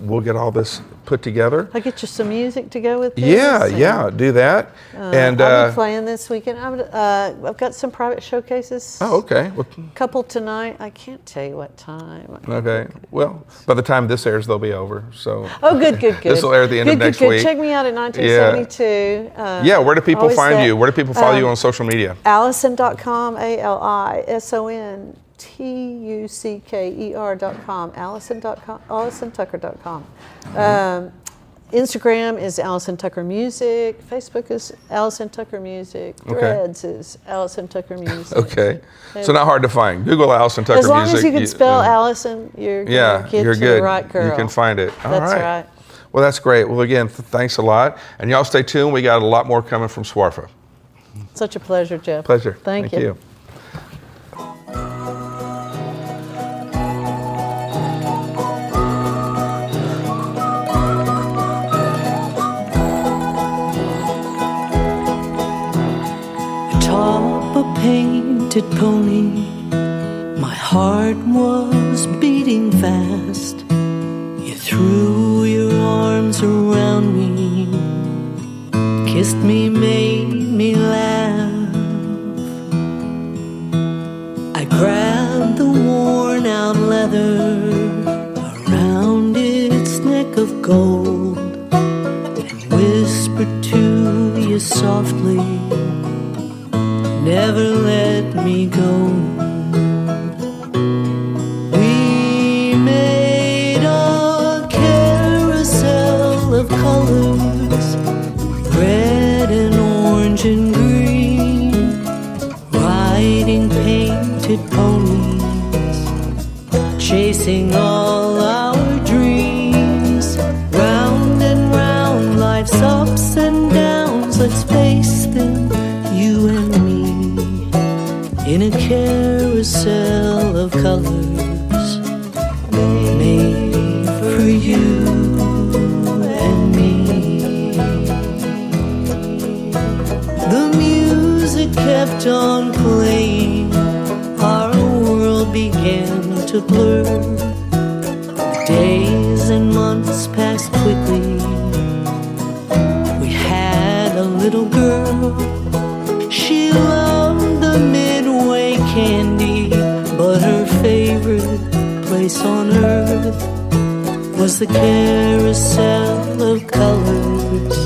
we'll get all this put together. I'll get you some music to go with this. Yeah, do that. And I'll be playing this weekend. I've got some private showcases. Oh, okay. A couple tonight. I can't tell you what time. Okay. Well, by the time this airs, they'll be over. So. Oh, good. This will air at the end of next week. Check me out at 1972. Yeah. Where do people find you? Where do people follow you on social media? Allison.com, ALISONTUCKER.com, Allison.com, AllisonTucker.com. Instagram is Allison Tucker Music. Facebook is Allison Tucker Music. Threads is Allison Tucker Music. Okay. So not hard to find. Google Allison Tucker Music. As long as you can spell Allison, you're going to get to the right girl. You can find it. All That's right. Well, that's great. Well, again, thanks a lot. And y'all stay tuned. We got a lot more coming from SWRFA. Such a pleasure, Jeff. Pleasure. Thank you. Painted pony, my heart was beating fast. You threw your arms around me, kissed me, made me laugh. I grabbed the worn out leather around its neck of gold and whispered to you softly, never let me go. We made a carousel of colors, red and orange and green, riding painted ponies, chasing all our dreams. Round and round life's ups and downs, let's face them, you and me, in a carousel of colors made for you and me. The music kept on playing, our world began to blur. Days and months passed quickly. We had a little girl. She loved the Midway candy, but her favorite place on earth was the carousel of colors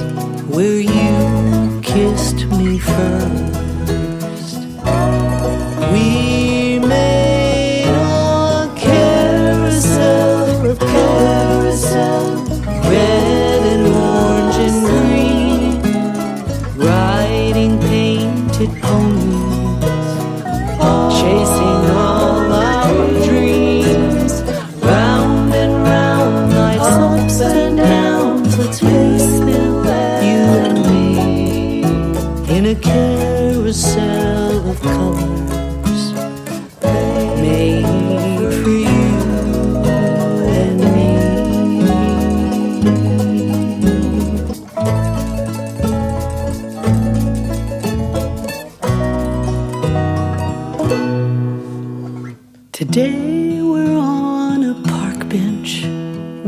where you kissed me first. We made a carousel of colors, red and orange and green, riding painted ponies,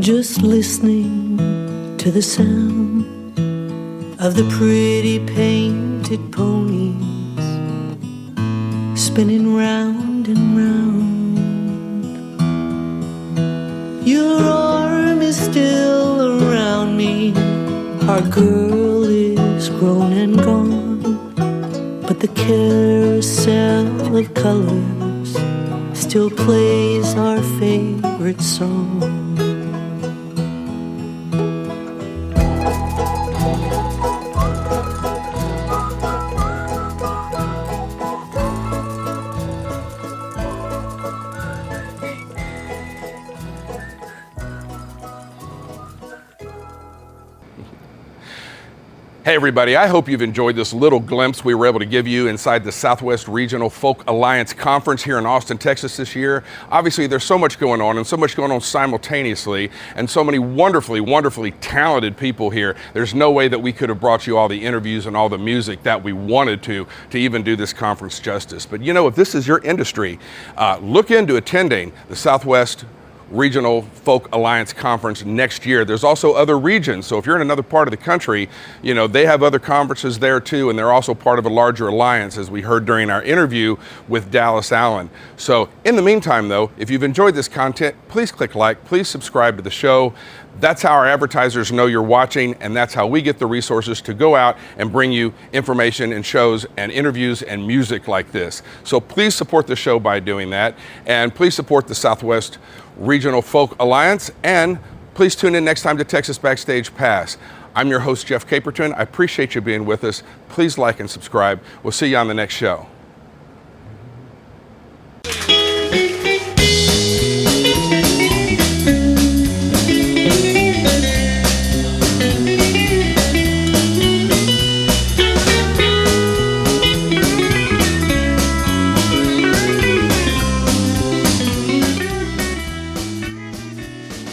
just listening to the sound of the pretty painted ponies spinning round and round. Your arm is still around me. Our girl is grown and gone, but the carousel of colors still plays our favorite song. Hey everybody, I hope you've enjoyed this little glimpse we were able to give you inside the Southwest Regional Folk Alliance Conference here in Austin, Texas this year. Obviously there's so much going on and so much going on simultaneously and so many wonderfully, wonderfully talented people here. There's no way that we could have brought you all the interviews and all the music that we wanted to even do this conference justice. But you know, if this is your industry, look into attending the Southwest Regional Folk Alliance Conference next year. There's also other regions, so if you're in another part of the country, you know, they have other conferences there too, and they're also part of a larger alliance, as we heard during our interview with Dallas Allen. So in the meantime though, if you've enjoyed this content, please click like, please subscribe to the show. That's how our advertisers know you're watching, and that's how we get the resources to go out and bring you information and shows and interviews and music like this. So please support the show by doing that, and please support the Southwest Regional Folk Alliance, and please tune in next time to Texas Backstage Pass. I'm your host, Jeff Caperton. I appreciate you being with us. Please like and subscribe. We'll see you on the next show.